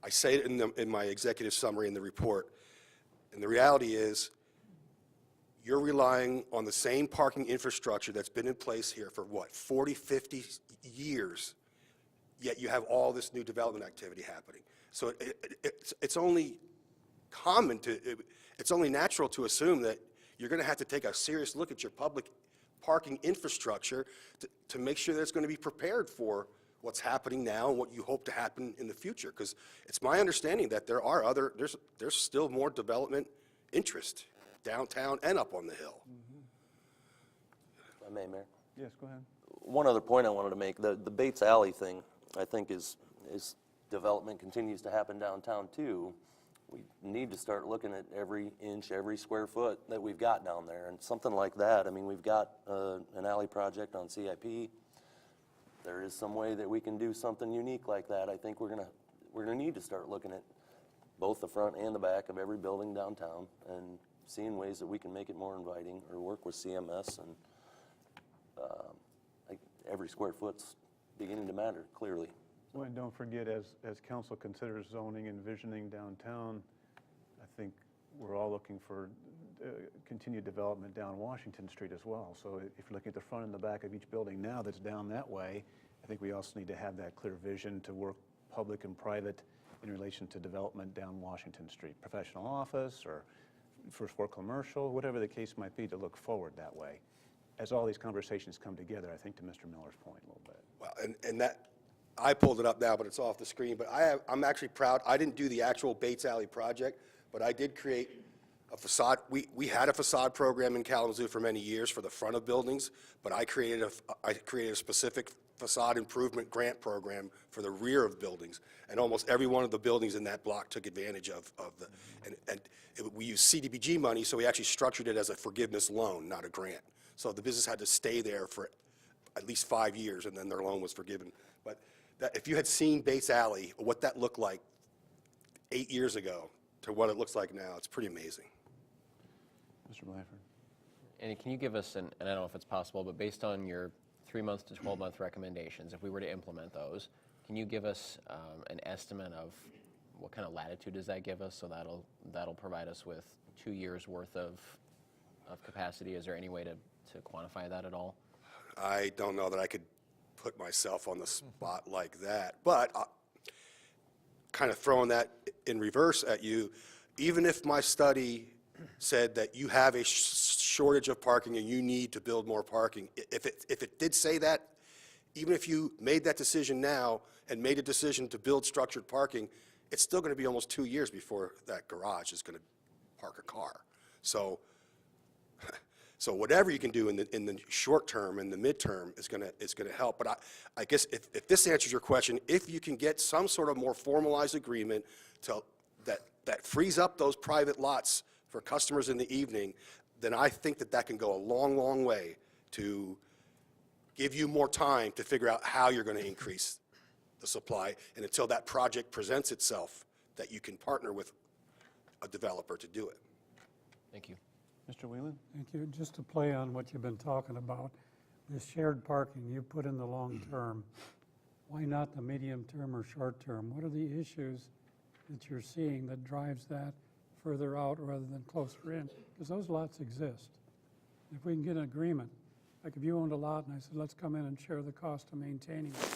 I say it in my executive summary in the report, and the reality is you're relying on the same parking infrastructure that's been in place here for, 40, 50 years, yet you have all this new development activity happening. So it's only it's only natural to assume that you're going to have to take a serious look at your public parking infrastructure to make sure that it's going to be prepared for what's happening now and what you hope to happen in the future. Because it's my understanding that there's still more development interest downtown and up on the hill. If I may, Mayor? Yes, go ahead. One other point I wanted to make, the Bates Alley thing, I think is development continues to happen downtown too. We need to start looking at every inch, every square foot that we've got down there, and something like that. We've got an alley project on CIP. there is some way that we can do something unique like that, I think we're gonna need to start looking at both the front and the back of every building downtown and seeing ways that we can make it more inviting, or work with CMS, and every square foot's beginning to matter, clearly. Well, and don't forget, as council considers zoning and visioning downtown, I think we're all looking for continued development down Washington Street as well. So if you're looking at the front and the back of each building now that's down that way, I think we also need to have that clear vision to work public and private in relation to development down Washington Street, professional office or first floor commercial, whatever the case might be, to look forward that way. As all these conversations come together, I think to Mr. Miller's point a little bit. Well, and that, I pulled it up now, but it's off the screen, but I'm actually proud, I didn't do the actual Bates Alley project, but I did create a facade. We had a facade program in Kalamazoo for many years for the front of buildings, but I created a specific facade improvement grant program for the rear of buildings, and almost every one of the buildings in that block took advantage of the, we used CDBG money, so we actually structured it as a forgiveness loan, not a grant. So the business had to stay there for at least 5 years, and then their loan was forgiven. But that, if you had seen Bates Alley, what that looked like 8 years ago to what it looks like now, it's pretty amazing. Mr. Blanford. Andy, can you give us, and I don't know if it's possible, but based on your 3-month to 12-month recommendations, if we were to implement those, can you give us an estimate of what kind of latitude does that give us? So that'll provide us with 2 years worth of capacity. Is there any way to quantify that at all? I don't know that I could put myself on the spot like that, but kind of throwing that in reverse at you, even if my study said that you have a shortage of parking and you need to build more parking, if it did say that, even if you made that decision now and made a decision to build structured parking, it's still going to be almost 2 years before that garage is going to park a car. So whatever you can do in the short term and the midterm is going to help. But I guess if this answers your question, if you can get some sort of more formalized agreement that frees up those private lots for customers in the evening, then I think that can go a long, long way to give you more time to figure out how you're going to increase the supply, and until that project presents itself, that you can partner with a developer to do it. Thank you. Mr. Whelan? Thank you. Just to play on what you've been talking about, this shared parking you put in the long term, why not the medium term or short term? What are the issues that you're seeing that drives that further out rather than closer in? Because those lots exist. If we can get an agreement, like if you owned a lot and I said, let's come in and share the cost of maintaining it,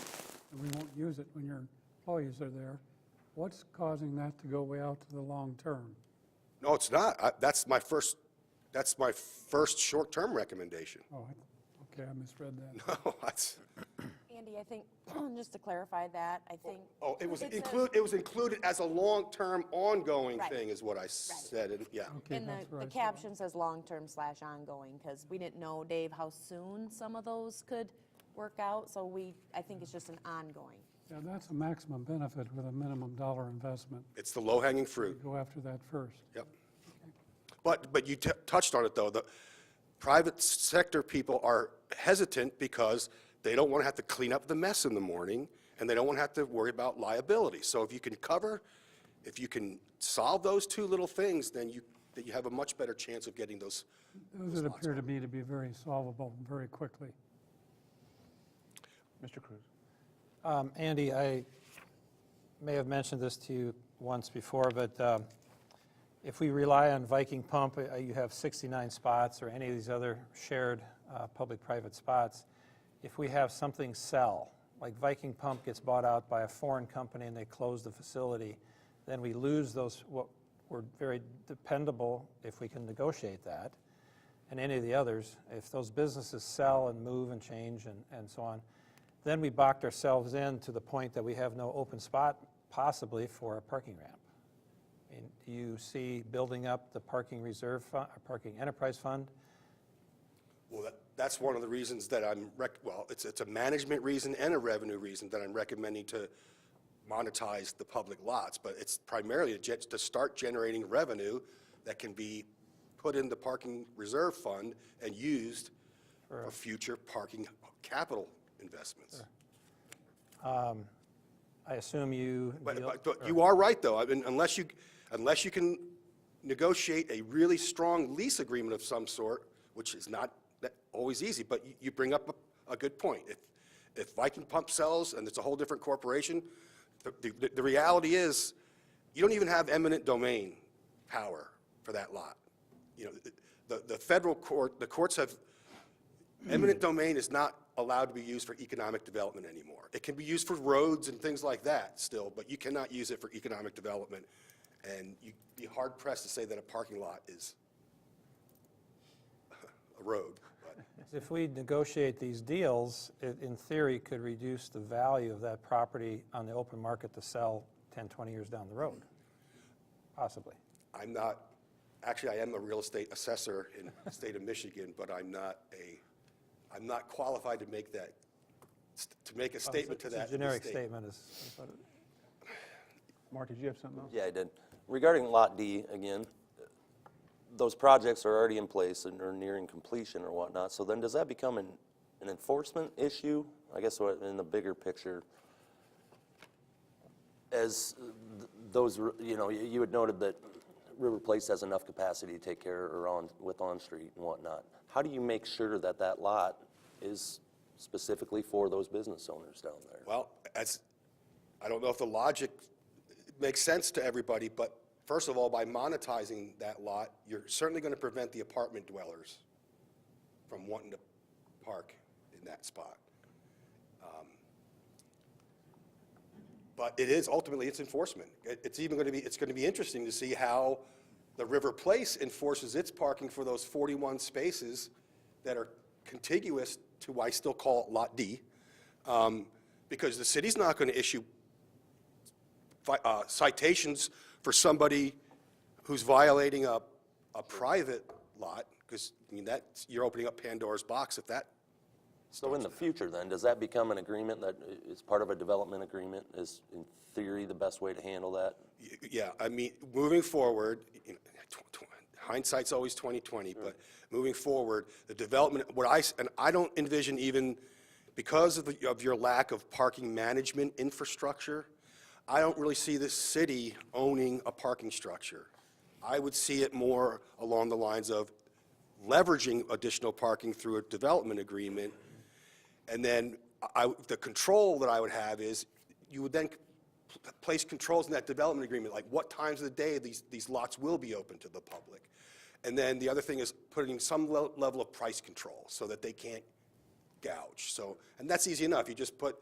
and we won't use it when your employees are there, what's causing that to go way out to the long term? No, it's not. That's my first short-term recommendation. Oh, okay, I misread that. No, that's. Andy, I think, just to clarify that, I think. Oh, it was It says- included as a long-term, ongoing Right. thing, is what I said. And yeah. Okay, And that's where the I saw it. caption says long-term/ongoing, because we didn't know, Dave, how soon some of those could work out, so I think it's just an ongoing. Yeah, that's a maximum benefit with a minimum dollar investment. It's the low-hanging fruit. Go after that first. Yep. But you touched on it, though. The private sector people are hesitant because they don't want to have to clean up the mess in the morning, and they don't want to have to worry about liability. So if you can solve those two little things, then you have a much better chance of getting those. Those that appear to me to be very solvable very quickly. Mr. Cruz? Andy, I may have mentioned this to you once before, but if we rely on Viking Pump, you have 69 spots, or any of these other shared public-private spots. If we have something sell, like Viking Pump gets bought out by a foreign company and they close the facility, then we lose those, what were very dependable, if we can negotiate that, and any of the others. If those businesses sell and move and change and so on, then we boxed ourselves in to the point that we have no open spot possibly for a parking ramp. I mean, do you see building up the parking reserve fund, parking enterprise fund? Well, that's one of the reasons that it's a management reason and a revenue reason that I'm recommending to monetize the public lots, but it's primarily to start generating revenue that can be put in the parking reserve fund and used for future parking capital investments. Sure. I assume you deal... But you are right, though. I mean, unless you can negotiate a really strong lease agreement of some sort, which is not always easy, but you bring up a good point. If Viking Pump sells and it's a whole different corporation, the reality is you don't even have eminent domain power for that lot. You know, the federal court, the courts have, eminent domain is not allowed to be used for economic development anymore. It can be used for roads and things like that still, but you cannot use it for economic development. And you'd be hard pressed to say that a parking lot is a road. But If we negotiate these deals, it, in theory, could reduce the value of that property on the open market to sell 10, 20 years down the road, possibly. I'm not, actually, I am a real estate assessor in the state of Michigan, but I'm not qualified to make that, to make a statement to that. It's a generic statement. Mark, did you have something else? Yeah, I did. Regarding Lot D, again, those projects are already in place and are nearing completion or whatnot, so then does that become an enforcement issue? I guess in the bigger picture, as those, you know, you had noted that River Place has enough capacity to take care or with on-street and whatnot. How do you make sure that that lot is specifically for those business owners down there? Well, I don't know if the logic makes sense to everybody, but first of all, by monetizing that lot, you're certainly going to prevent the apartment dwellers from wanting to park in that spot. But it is ultimately it's enforcement. It's even going to be interesting to see how the River Place enforces its parking for those 41 spaces that are contiguous to, I still call it Lot D, because the city's not going to issue citations for somebody who's violating a private lot, because I mean you're opening up Pandora's box if that. So in the future then, does that become an agreement that is part of a development agreement, is in theory the best way to handle that? Yeah, I mean, moving forward, you know, hindsight's always 20/20, but moving forward, the development, and I don't envision even, because of your lack of parking management infrastructure, I don't really see the city owning a parking structure. I would see it more along the lines of leveraging additional parking through a development agreement. And then the control that I would have is you would then place controls in that development agreement, like what times of the day these lots will be open to the public. And then the other thing is putting some level of price control so that they can't gouge. So, and that's easy enough. You just put,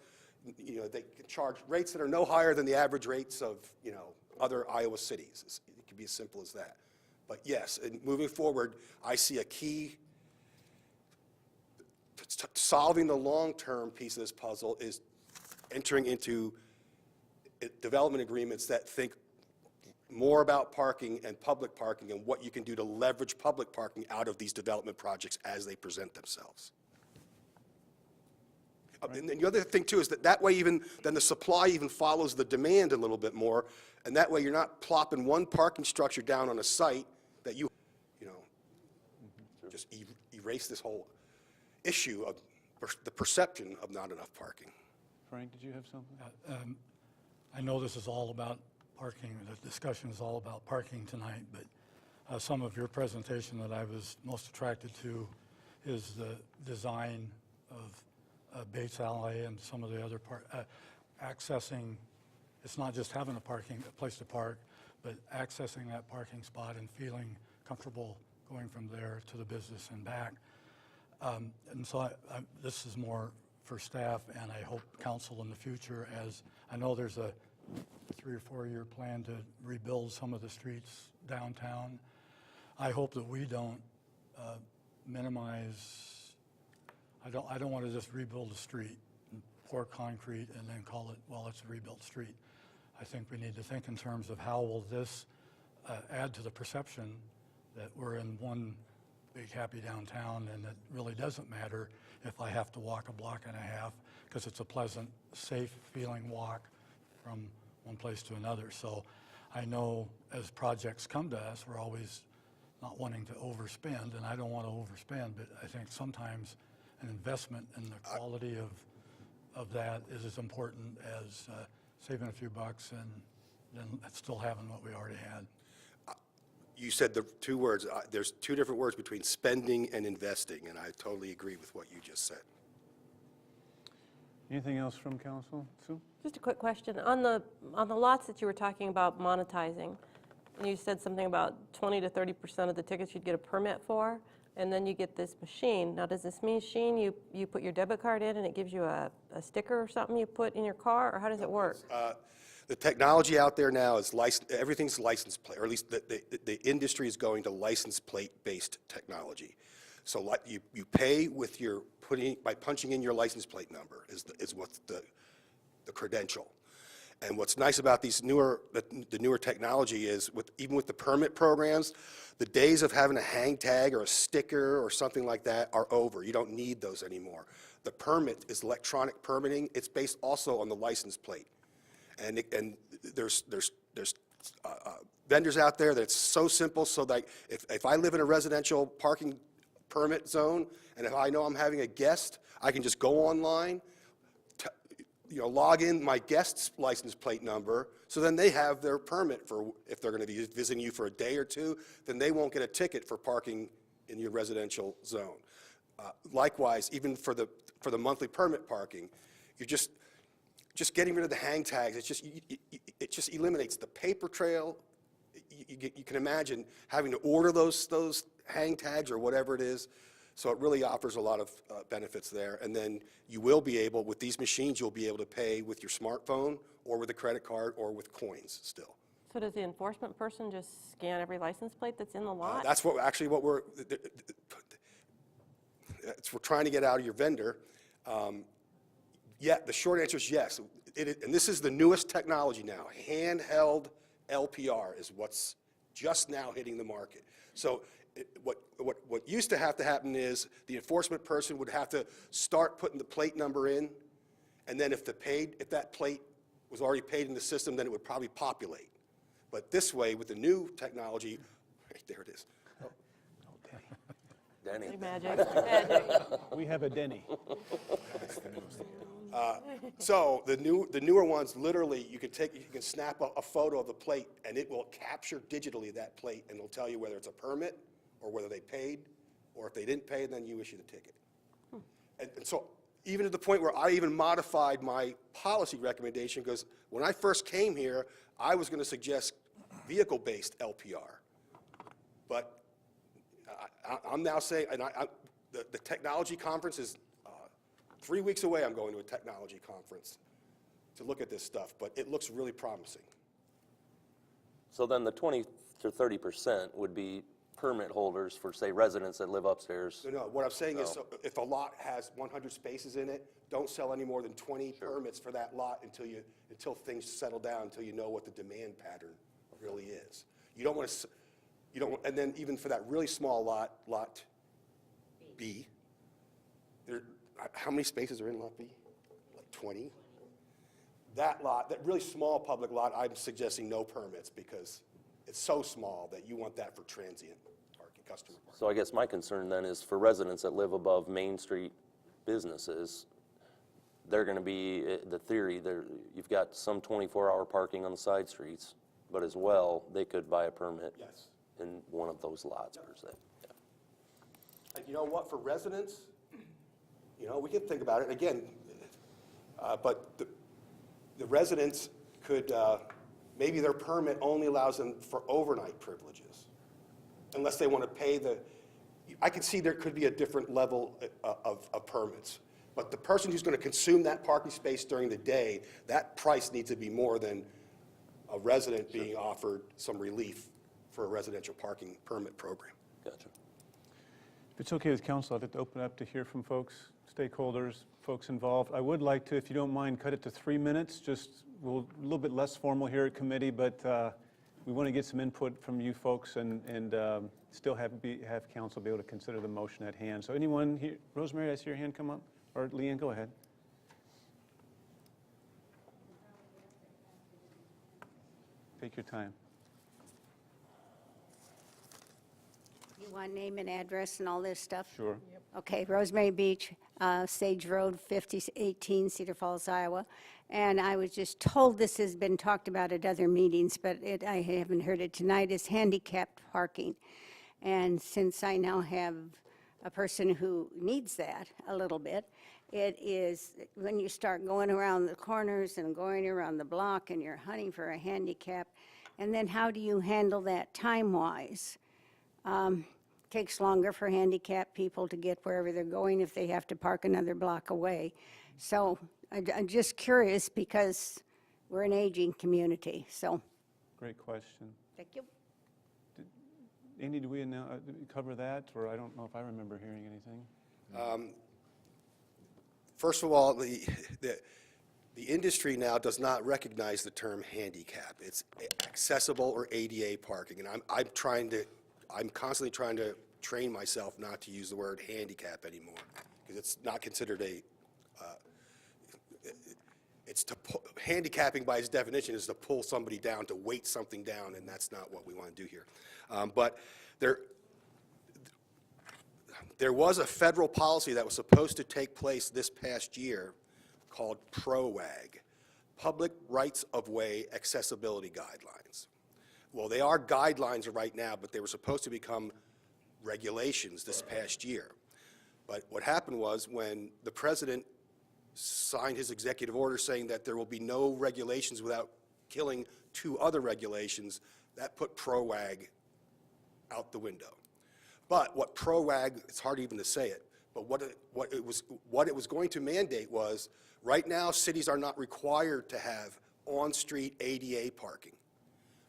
you know, they can charge rates that are no higher than the average rates of, you know, other Iowa cities. It could be as simple as that. But yes, and moving forward, I see a key to solving the long-term piece of this puzzle is entering into development agreements that think more about parking and public parking and what you can do to leverage public parking out of these development projects as they present themselves. And the other thing too is that way even then the supply even follows the demand a little bit more, and that way you're not plopping one parking structure down on a site that you know, just erase this whole issue of the perception of not enough parking. Frank, did you have something? I know this is all about parking, the discussion is all about parking tonight, but some of your presentation that I was most attracted to is the design of Bates Alley and some of the other accessing, it's not just having a place to park, but accessing that parking spot and feeling comfortable going from there to the business and back. And so this is more for staff, and I hope council in the future, as I know there's a 3 or 4 year plan to rebuild some of the streets downtown. I hope that we don't minimize, I don't want to just rebuild a street and pour concrete and then call it, well, it's a rebuilt street. I think we need to think in terms of how will this add to the perception that we're in one big happy downtown, and it really doesn't matter if I have to walk a block and a half, because it's a pleasant, safe feeling walk from one place to another. So I know as projects come to us, we're always not wanting to overspend, and I don't want to overspend, but I think sometimes an investment in the quality of that is as important as saving a few bucks and then still having what we already had. You said the two words, there's two different words between spending and investing, and I totally agree with what you just said. Anything else from council? Sue? Just a quick question. On the lots that you were talking about monetizing, and you said something about 20 to 30% of the tickets you'd get a permit for, and then you get this machine. Now, does this machine, you put your debit card in and it gives you a sticker or something you put in your car, or how does it work? The technology out there now is everything's license plate, or at least the industry is going to license plate-based technology. So you pay with by punching in your license plate number is what's the credential. And what's nice about the newer technology is even with the permit programs, the days of having a hang tag or a sticker or something like that are over. You don't need those anymore. The permit is electronic permitting. It's based also on the license plate. And there's vendors out there that's so simple, so that if I live in a residential parking permit zone, and if I know I'm having a guest, I can just go online, log in my guest's license plate number, so then they have their permit for, if they're going to be visiting you for a day or two, then they won't get a ticket for parking in your residential zone. Likewise, even for the monthly permit parking, you're just getting rid of the hang tags. It just eliminates the paper trail. You can imagine having to order those hang tags or whatever it is. So it really offers a lot of benefits there. And then you will be able, with these machines, you'll be able to pay with your smartphone or with a credit card or with coins still. So does the enforcement person just scan every license plate that's in the lot? That's what we're trying to get out of your vendor. Yeah, the short answer is yes. And this is the newest technology now. Handheld LPR is what's just now hitting the market. So what used to happen is the enforcement person would have to start putting the plate number in, and then if that plate was already paid in the system, then it would probably populate. But this way, with the new technology, right there it is. Denny. Magic. Magic. We have a Denny. So the newer ones, literally, you can snap a photo of the plate, and it will capture digitally that plate, and it'll tell you whether it's a permit or whether they paid, or if they didn't pay, then you issue the ticket. And so even to the point where I even modified my policy recommendation, because when I first came here, I was going to suggest vehicle-based LPR. But I'm now saying, and the technology conference is 3 weeks away. I'm going to a technology conference to look at this stuff, but it looks really promising. So then the 20 to 30% would be permit holders for, say, residents that live upstairs. No, what I'm saying is, so if a lot has 100 spaces in it, don't sell any more than 20 permits for that lot until things settle down, until you know what the demand pattern really is. You don't want to, and then even for that really small lot B, how many spaces are in lot B? Like 20? That lot, that really small public lot, I'm suggesting no permits because it's so small that you want that for transient parking, customer parking. So I guess my concern then is for residents that live above Main Street businesses, they're going to be, the theory, you've got some 24-hour parking on the side streets, but as well, they could buy a permit Yes. in one of those lots per se. Yeah. And you know what, for residents, we can think about it again, but the residents could, maybe their permit only allows them for overnight privileges, unless they want to pay I can see there could be a different level of permits. But the person who's going to consume that parking space during the day, that price needs to be more than a resident being offered some relief for a residential parking permit program. Gotcha. If it's okay with council, I'd like to open up to hear from folks, stakeholders, folks involved. I would like to, if you don't mind, cut it to 3 minutes, just a little bit less formal here at committee, but we want to get some input from you folks and still have council be able to consider the motion at hand. So anyone here, Rosemary, I see your hand come up, or Leanne, go ahead. Take your time. You want name and address and all this stuff? Sure. Okay, Rosemary Beach, Sage Road, 5018, Cedar Falls, Iowa. And I was just told this has been talked about at other meetings, but I haven't heard it tonight, is handicapped parking. And since I now have a person who needs that a little bit, it is, when you start going around the corners and going around the block and you're hunting for a handicap, and then how do you handle that time-wise? Takes longer for handicapped people to get wherever they're going if they have to park another block away. So I'm just curious because we're an aging community, so Great question. thank you. Andy, do we cover that, or I don't know if I remember hearing anything? First of all, the industry now does not recognize the term handicap. It's accessible or ADA parking, and I'm constantly trying to train myself not to use the word handicap anymore, because it's not considered handicapping by its definition is to pull somebody down, to weight something down, and that's not what we want to do here. But there was a federal policy that was supposed to take place this past year called PROAG, Public Rights of Way Accessibility Guidelines. Well, they are guidelines right now, but they were supposed to become regulations this past year. But what happened was when the president signed his executive order saying that there will be no regulations without killing 2 other regulations, that put PROAG out the window. But what PROAG, it's hard even to say it, but what it was going to mandate was, right now cities are not required to have on-street ADA parking.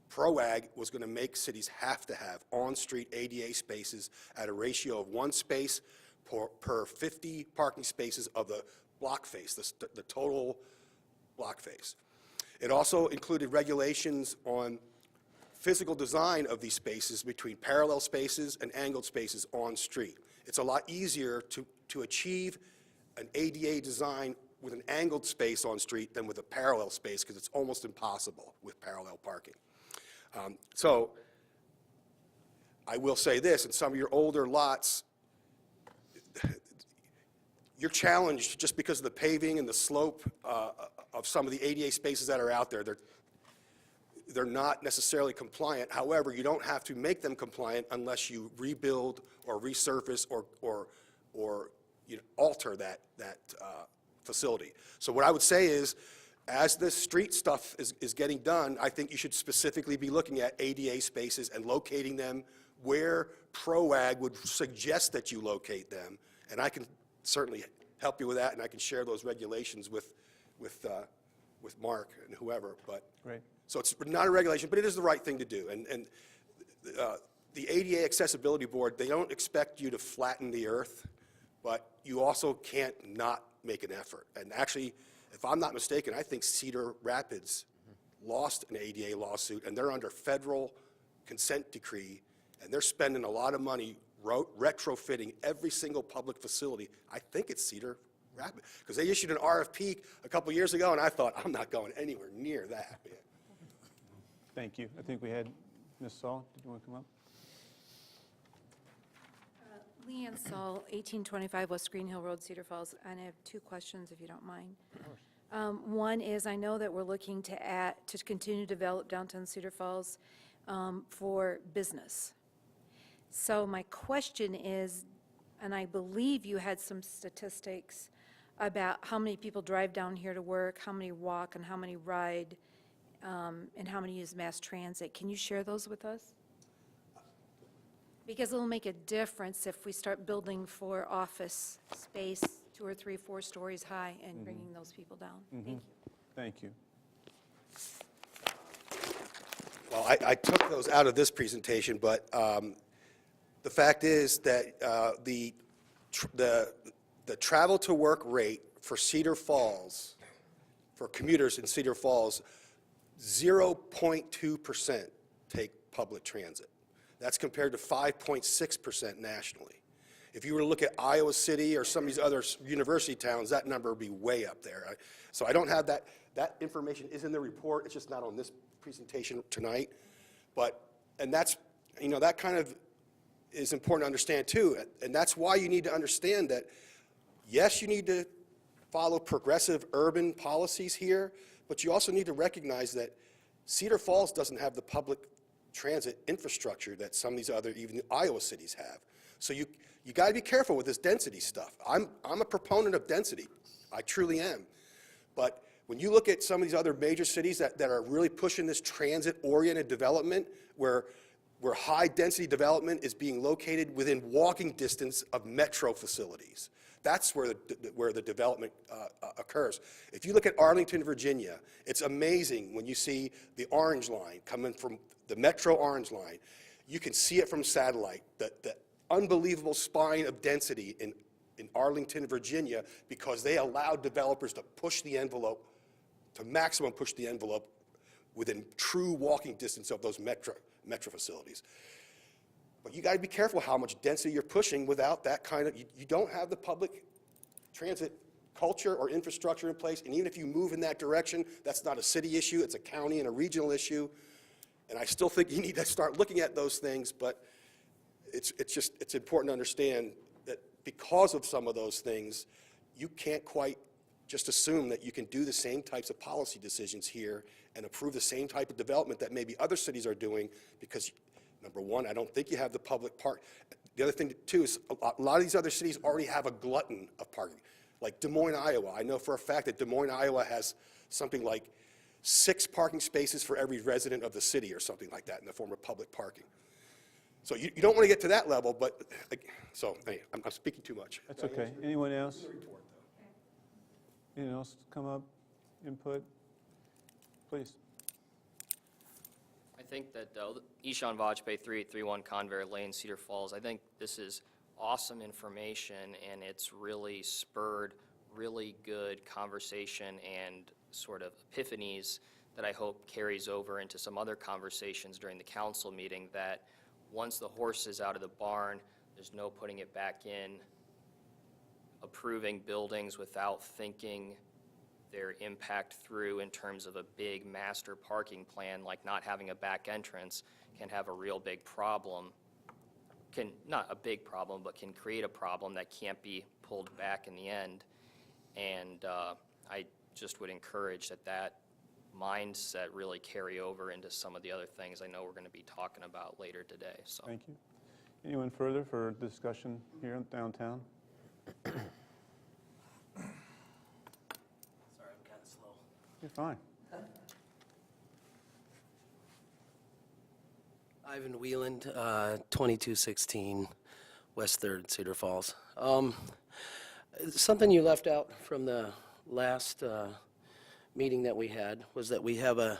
PROAG was going to make cities have to have on-street ADA spaces at a ratio of 1 space per 50 parking spaces of the block face, the total block face. It also included regulations on physical design of these spaces between parallel spaces and angled spaces on street. It's a lot easier to achieve an ADA design with an angled space on street than with a parallel space, because it's almost impossible with parallel parking. So I will say this, in some of your older lots, you're challenged just because of the paving and the slope of some of the ADA spaces that are out there. They're not necessarily compliant. However, you don't have to make them compliant unless you rebuild or resurface or alter that facility. So what I would say is, as this street stuff is getting done, I think you should specifically be looking at ADA spaces and locating them where PROAG would suggest that you locate them. And I can certainly help you with that, and I can share those regulations with Mark and whoever. But Great. so it's not a regulation, but it is the right thing to do. And the ADA Accessibility Board, they don't expect you to flatten the earth, but you also can't not make an effort. And actually, if I'm not mistaken, I think Cedar Rapids lost an ADA lawsuit, and they're under federal consent decree, and they're spending a lot of money retrofitting every single public facility. I think it's Cedar Rapids, because they issued an RFP a couple years ago, and I thought, I'm not going anywhere near that. Yeah. Thank you. I think we had Ms. Saul. Did you want to come up? Leanne Saul, 1825 West Green Hill Road, Cedar Falls, and I have 2 questions, if you don't mind. One is, I know that we're looking to continue to develop downtown Cedar Falls for business. So my question is, and I believe you had some statistics about how many people drive down here to work, how many walk, and how many ride, and how many use mass transit. Can you share those with us? Because it'll make a difference if we start building for office space 2 or 3, 4 stories high and bringing those people down. Thank you. Thank you. Well, I took those out of this presentation, but the fact is that the travel to work rate for Cedar Falls, for commuters in Cedar Falls, 0.2% take public transit. That's compared to 5.6% nationally. If you were to look at Iowa City or some of these other university towns, that number would be way up there. So I don't have that. That information is in the report. It's just not on this presentation tonight. And that's, that kind of is important to understand too, and that's why you need to understand that, yes, you need to follow progressive urban policies here, but you also need to recognize that Cedar Falls doesn't have the public transit infrastructure that some of these other, even Iowa cities have. So you got to be careful with this density stuff. I'm a proponent of density. I truly am. But when you look at some of these other major cities that are really pushing this transit-oriented development, where high-density development is being located within walking distance of metro facilities, that's where the development occurs. If you look at Arlington, Virginia, it's amazing when you see the orange line coming from the metro orange line. You can see it from satellite, the unbelievable spine of density in Arlington, Virginia, because they allowed developers to push the envelope, to maximum push the envelope within true walking distance of those metro facilities. But you got to be careful how much density you're pushing without that kind of, you don't have the public transit culture or infrastructure in place, and even if you move in that direction, that's not a city issue, it's a county and a regional issue. And I still think you need to start looking at those things, but it's important to understand that because of some of those things, you can't quite just assume that you can do the same types of policy decisions here and approve the same type of development that maybe other cities are doing, because number one, I don't think you have the public park. The other thing too is a lot of these other cities already have a glutton of parking. Like Des Moines, Iowa. I know for a fact that Des Moines, Iowa has something like 6 parking spaces for every resident of the city or something like that in the form of public parking. So you don't want to get to that level, but, so anyway, I'm speaking too much. That's okay. Anyone else? Anyone else come up, input? Please. I think that Ishan Vajpayee, 3831 Convair Lane, Cedar Falls, I think this is awesome information, and it's really spurred really good conversation and sort of epiphanies that I hope carries over into some other conversations during the council meeting, that once the horse is out of the barn, there's no putting it back in, approving buildings without thinking their impact through in terms of a big master parking plan, like not having a back entrance, can have a real big problem. Not a big problem, but can create a problem that can't be pulled back in the end. And I just would encourage that mindset really carry over into some of the other things I know we're going to be talking about later today. So. Thank you. Anyone further for discussion here in downtown? Sorry, I'm kind of slow. You're fine. Ivan Wieland, 2216 West 3rd, Cedar Falls. Something you left out from the last meeting that we had was that we have an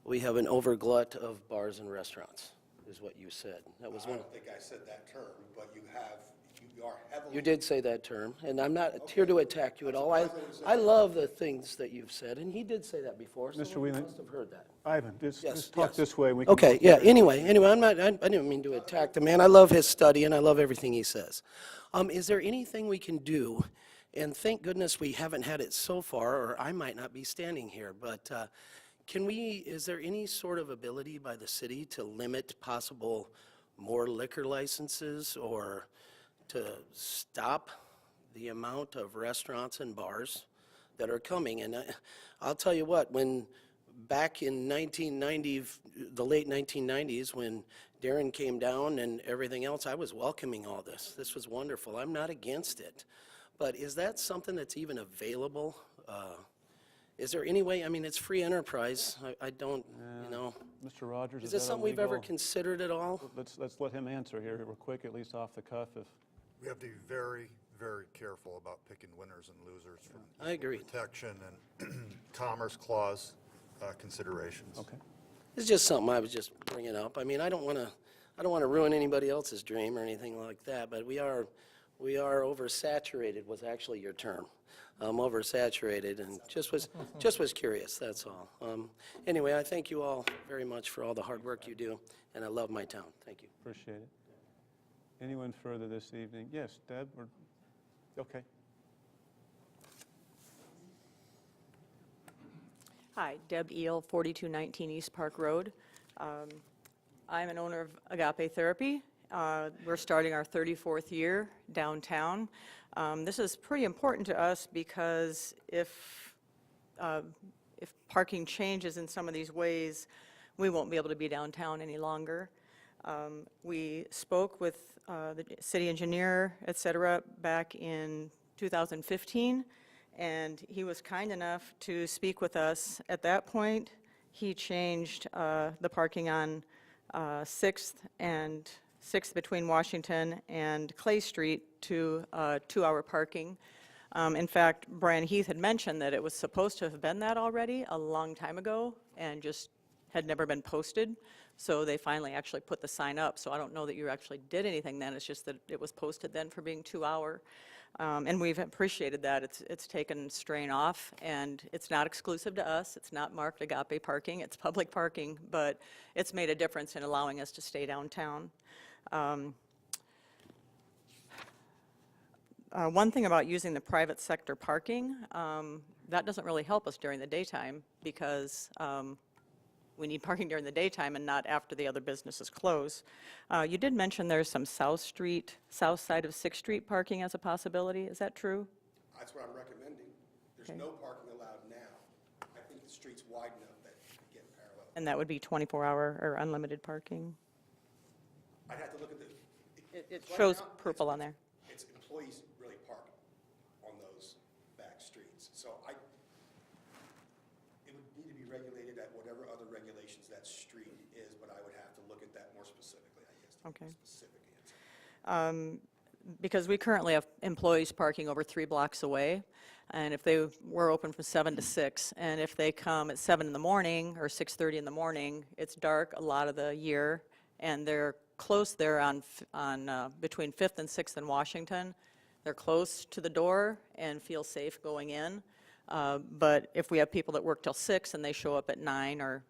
overglut of bars and restaurants, is what you said. That was I one. don't think I said that term, but you are heavily. You did say that term, and I'm not here to attack you at all. I love the things that you've said, and he did say that before. Mr. So you Wieland. must have heard that. Ivan, Yes, just talk yes. this way. And we can Okay, go yeah, from there. anyway, I didn't mean to attack the man. I love his study, and I love everything he says. Is there anything we can do, and thank goodness we haven't had it so far, or I might not be standing here, but is there any sort of ability by the city to limit possible more liquor licenses, or to stop the amount of restaurants and bars that are coming? And I'll tell you what, when back in 1990, the late 1990s, when Darren came down and everything else, I was welcoming all this. This was wonderful. I'm not against it. But is that something that's even available? Is there any way, I mean, it's free enterprise. I don't, you know. Mr. Rogers, Is that this something we've ever illegal? considered at all? Let's let him answer here real quick, at least off the cuff. We have to be very, very careful about picking winners and losers from I agree. protection and Commerce Clause considerations. Okay. It's just something I was just bringing up. I mean, I don't want to ruin anybody else's dream or anything like that, but we are oversaturated was actually your term. Oversaturated, and just was curious, that's all. Anyway, I thank you all very much for all the hard work you do, and I love my town. Thank you. Appreciate it. Anyone further this evening? Yes, Deb? Okay. Hi, Deb Eel, 4219 East Park Road. I'm an owner of Agape Therapy. We're starting our 34th year downtown. This is pretty important to us because if parking changes in some of these ways, we won't be able to be downtown any longer. We spoke with the city engineer, et cetera, back in 2015, and he was kind enough to speak with us. At that point, he changed the parking on 6th between Washington and Clay Street to 2-hour parking. In fact, Brian Heath had mentioned that it was supposed to have been that already a long time ago and just had never been posted. So they finally actually put the sign up. So I don't know that you actually did anything then. It's just that it was posted then for being 2-hour. And we've appreciated that. It's taken strain off, and it's not exclusive to us. It's not marked Agape parking. It's public parking, but it's made a difference in allowing us to stay downtown. One thing about using the private sector parking, that doesn't really help us during the daytime because we need parking during the daytime and not after the other businesses close. You did mention there's some south side of 6th Street parking as a possibility. Is that true? That's what I'm recommending. There's no parking allowed now. I think the street's wide enough that you could get parallel. And that would be 24-hour or unlimited parking? I'd have to look at the... It right shows now, purple on there. It's employees really park on those back streets. So it would need to be regulated at whatever other regulations that street is, but I would have to look at that more specifically, I guess. To give you a specific answer. Because we currently have employees parking over 3 blocks away, and if they were open from 7 to 6, and if they come at 7 in the morning or 6:30 in the morning, it's dark a lot of the year, and they're close there on between 5th and 6th in Washington. They're close to the door and feel safe going in. But if we have people that work till 6 and they show up at 9 or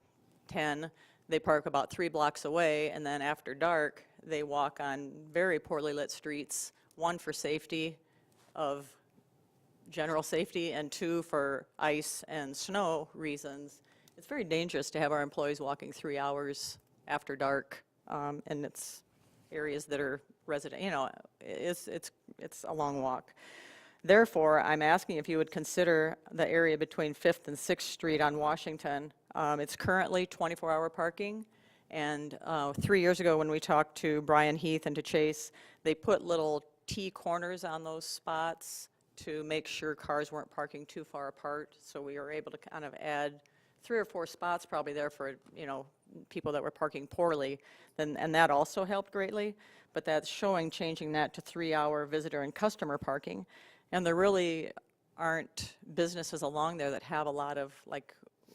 10, they park about 3 blocks away, and then after dark, they walk on very poorly lit streets, 1 for safety of general safety, and 2 for ice and snow reasons. It's very dangerous to have our employees walking 3 hours after dark, and it's areas that are resident, it's a long walk. Therefore, I'm asking if you would consider the area between 5th and 6th Street on Washington. It's currently 24-hour parking, and 3 years ago when we talked to Brian Heath and to Chase, they put little T-corners on those spots to make sure cars weren't parking too far apart, so we were able to kind of add 3 or 4 spots probably there for, people that were parking poorly, and that also helped greatly, but that's showing changing that to 3-hour visitor and customer parking. And there really aren't businesses along there that have a lot of,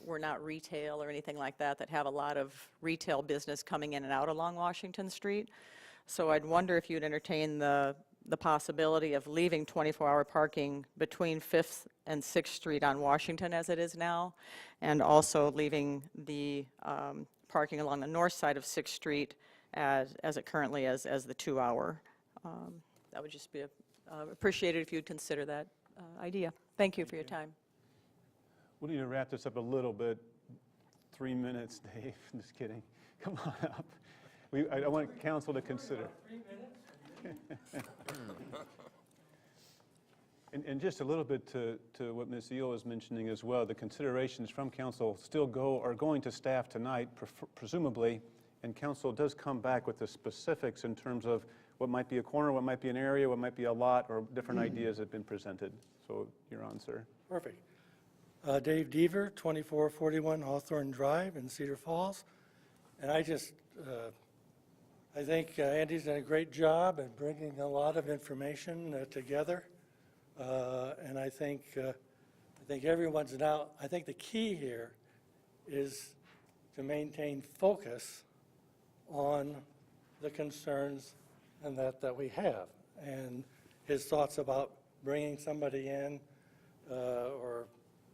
we're not retail or anything like that, that have a lot of retail business coming in and out along Washington Street. So I'd wonder if you'd entertain the possibility of leaving 24-hour parking between 5th and 6th Street on Washington as it is now, and also leaving the parking along the north side of 6th Street as it currently is as the 2-hour. That would just be appreciated if you'd consider that idea. Thank you for your time. We need to wrap this up a little bit. 3 minutes, Dave. Just kidding. Come on up. I want council to consider. 3 minutes? And just a little bit to what Ms. Eel was mentioning as well, the considerations from council are going to staff tonight, presumably, and council does come back with the specifics in terms of what might be a corner, what might be an area, what might be a lot, or different ideas that have been presented. So you're on, sir. Perfect. Dave Deaver, 2441 Hawthorne Drive in Cedar Falls. And I think Andy's done a great job at bringing a lot of information together. And I think everyone's now, I think the key here is to maintain focus on the concerns and that we have. And his thoughts about bringing somebody in or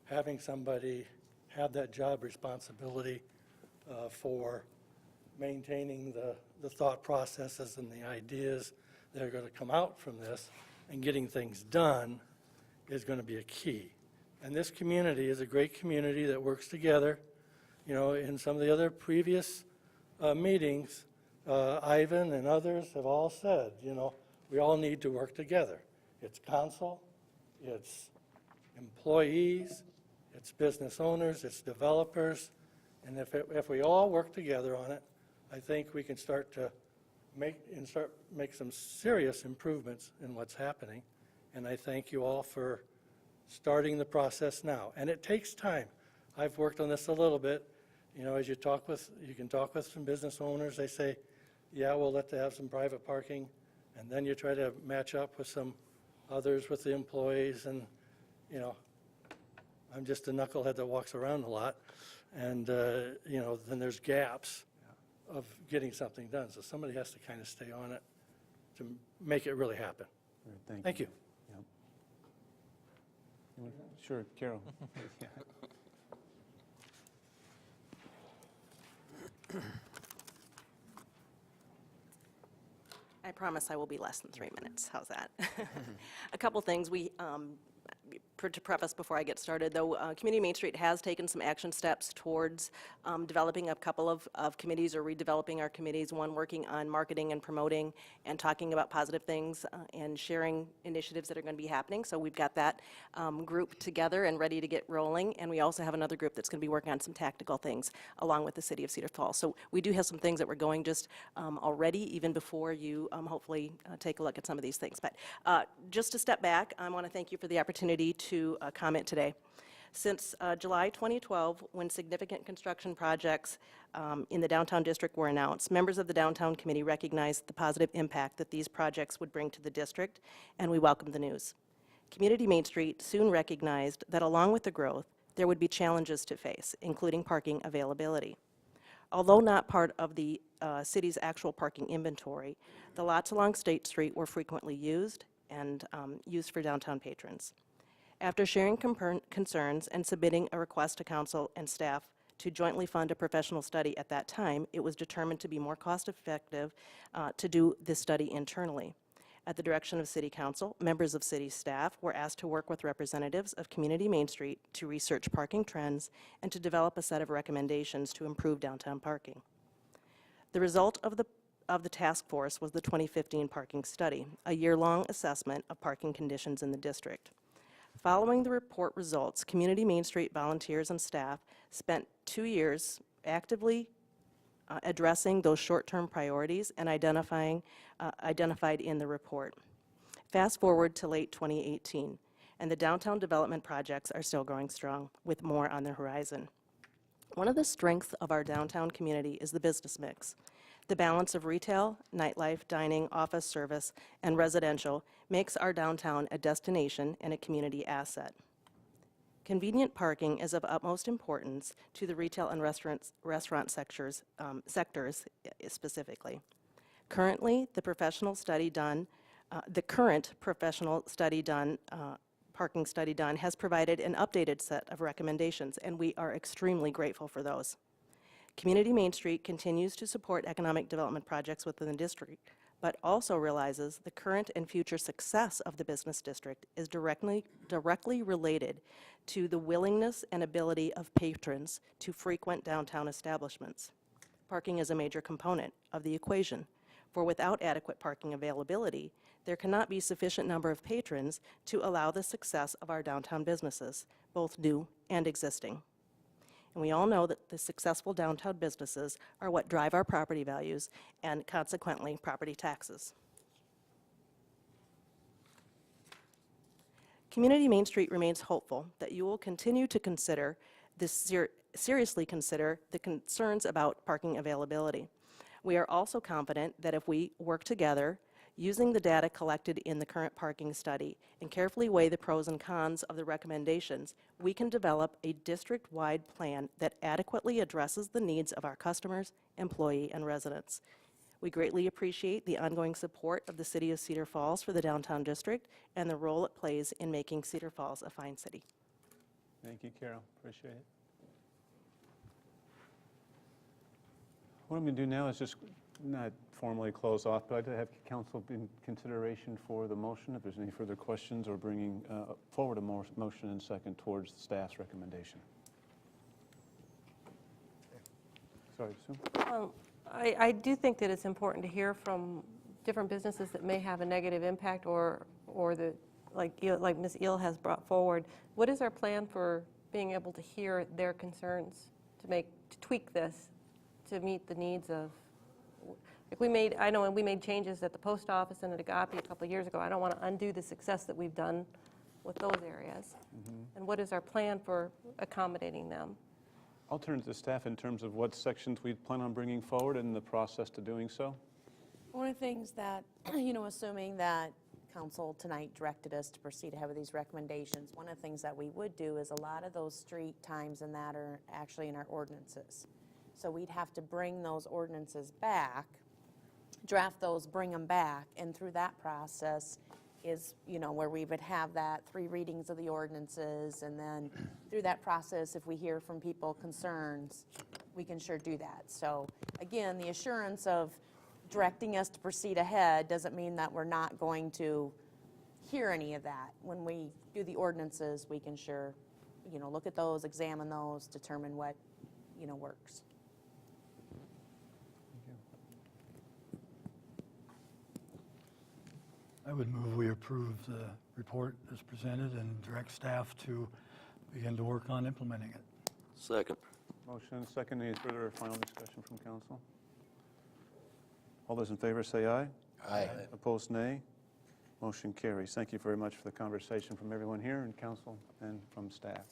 having somebody have that job responsibility for maintaining the thought processes and the ideas that are going to come out from this and getting things done is going to be a key. And this community is a great community that works together. In some of the other previous meetings, Ivan and others have all said, you know, we all need to work together. It's council, it's employees, it's business owners, it's developers, and if we all work together on it, I think we can start to make some serious improvements in what's happening. And I thank you all for starting the process now. And it takes time. I've worked on this a little bit. You know, as you can talk with some business owners, they say, yeah, we'll let them have some private parking. And then you try to match up with some others with the employees. And, you know, I'm just a knucklehead that walks around a lot. And, you know, then there's gaps of getting something done. So somebody has to kind of stay on it to make it really happen. Thank you. Yep. Sure, Carol. Yeah. I promise I will be less than 3 minutes. How's that? A couple things. To preface before I get started, though, Community Main Street has taken some action steps towards developing a couple of committees or redeveloping our committees, one working on marketing and promoting and talking about positive things and sharing initiatives that are going to be happening. So we've got that group together and ready to get rolling. And we also have another group that's going to be working on some tactical things along with the City of Cedar Falls. So we do have some things that we're going just already, even before you hopefully take a look at some of these things. But just to step back, I want to thank you for the opportunity to comment today. Since July 2012, when significant construction projects in the downtown district were announced, members of the Downtown Committee recognized the positive impact that these projects would bring to the district, and we welcomed the news. Community Main Street soon recognized that along with the growth, there would be challenges to face, including parking availability. Although not part of the city's actual parking inventory, the lots along State Street were frequently used and used for downtown patrons. After sharing concerns and submitting a request to council and staff to jointly fund a professional study at that time, it was determined to be more cost-effective to do this study internally. At the direction of City Council, members of city staff were asked to work with representatives of Community Main Street to research parking trends and to develop a set of recommendations to improve downtown parking. The result of the task force was the 2015 parking study, a year-long assessment of parking conditions in the district. Following the report results, Community Main Street volunteers and staff spent 2 years actively addressing those short-term priorities and identified in the report. Fast forward to late 2018, and the downtown development projects are still going strong, with more on the horizon. One of the strengths of our downtown community is the business mix. The balance of retail, nightlife, dining, office service, and residential makes our downtown a destination and a community asset. Convenient parking is of utmost importance to the retail and restaurant sectors specifically. Currently, the current professional study done, parking study done, has provided an updated set of recommendations, and we are extremely grateful for those. Community Main Street continues to support economic development projects within the district, but also realizes the current and future success of the business district is directly related to the willingness and ability of patrons to frequent downtown establishments. Parking is a major component of the equation, for without adequate parking availability, there cannot be sufficient number of patrons to allow the success of our downtown businesses, both new and existing. And we all know that the successful downtown businesses are what drive our property values and consequently property taxes. Community Main Street remains hopeful that you will continue to consider seriously consider the concerns about parking availability. We are also confident that if we work together, using the data collected in the current parking study and carefully weigh the pros and cons of the recommendations, we can develop a district-wide plan that adequately addresses the needs of our customers, employees, and residents. We greatly appreciate the ongoing support of the City of Cedar Falls for the downtown district and the role it plays in making Cedar Falls a fine city. Thank you, Carol. Appreciate it. What I'm going to do now is just not formally close off, but I'd like to have council in consideration for the motion, if there's any further questions, or bringing forward a motion and second towards the staff's recommendation. Sorry, Sue? Well, I do think that it's important to hear from different businesses that may have a negative impact or like Ms. Eel has brought forward. What is our plan for being able to hear their concerns to tweak this to meet the needs of, like I know we made changes at the post office and at Agape a couple of years ago. I don't want to undo the success that we've done with those areas. And what is our plan for accommodating them? I'll turn to the staff in terms of what sections we plan on bringing forward and the process to doing so. One of the things that, you know, assuming that council tonight directed us to proceed ahead with these recommendations, one of the things that we would do is a lot of those street times and that are actually in our ordinances. So we'd have to bring those ordinances back, draft those, bring them back, and through that process is, you know, where we would have that 3 readings of the ordinances, and then through that process, if we hear from people concerns, we can sure do that. So again, the assurance of directing us to proceed ahead doesn't mean that we're not going to hear any of that. When we do the ordinances, we can sure, you know, look at those, examine those, determine what, you know, works. I would move we approve the report as presented and direct staff to begin to work on implementing it. Second. Motion and second. Any further final discussion from council? All those in favor say aye. Aye. Opposed, nay. Motion carries. Thank you very much for the conversation from everyone here in council and from staff.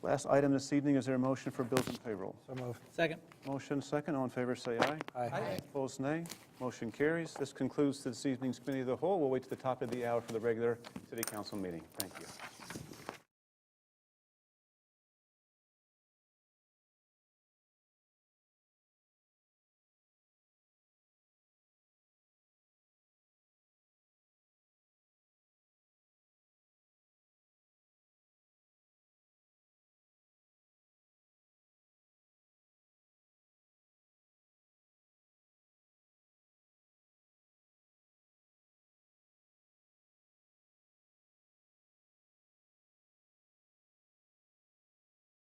Last item this evening, is there a motion for bills and payroll? So moved. Second. Motion second. All in favor say aye. Aye. Opposed, nay. Motion carries. This concludes this evening's committee of the whole. We'll wait to the top of the hour for the regular city council meeting. Thank you.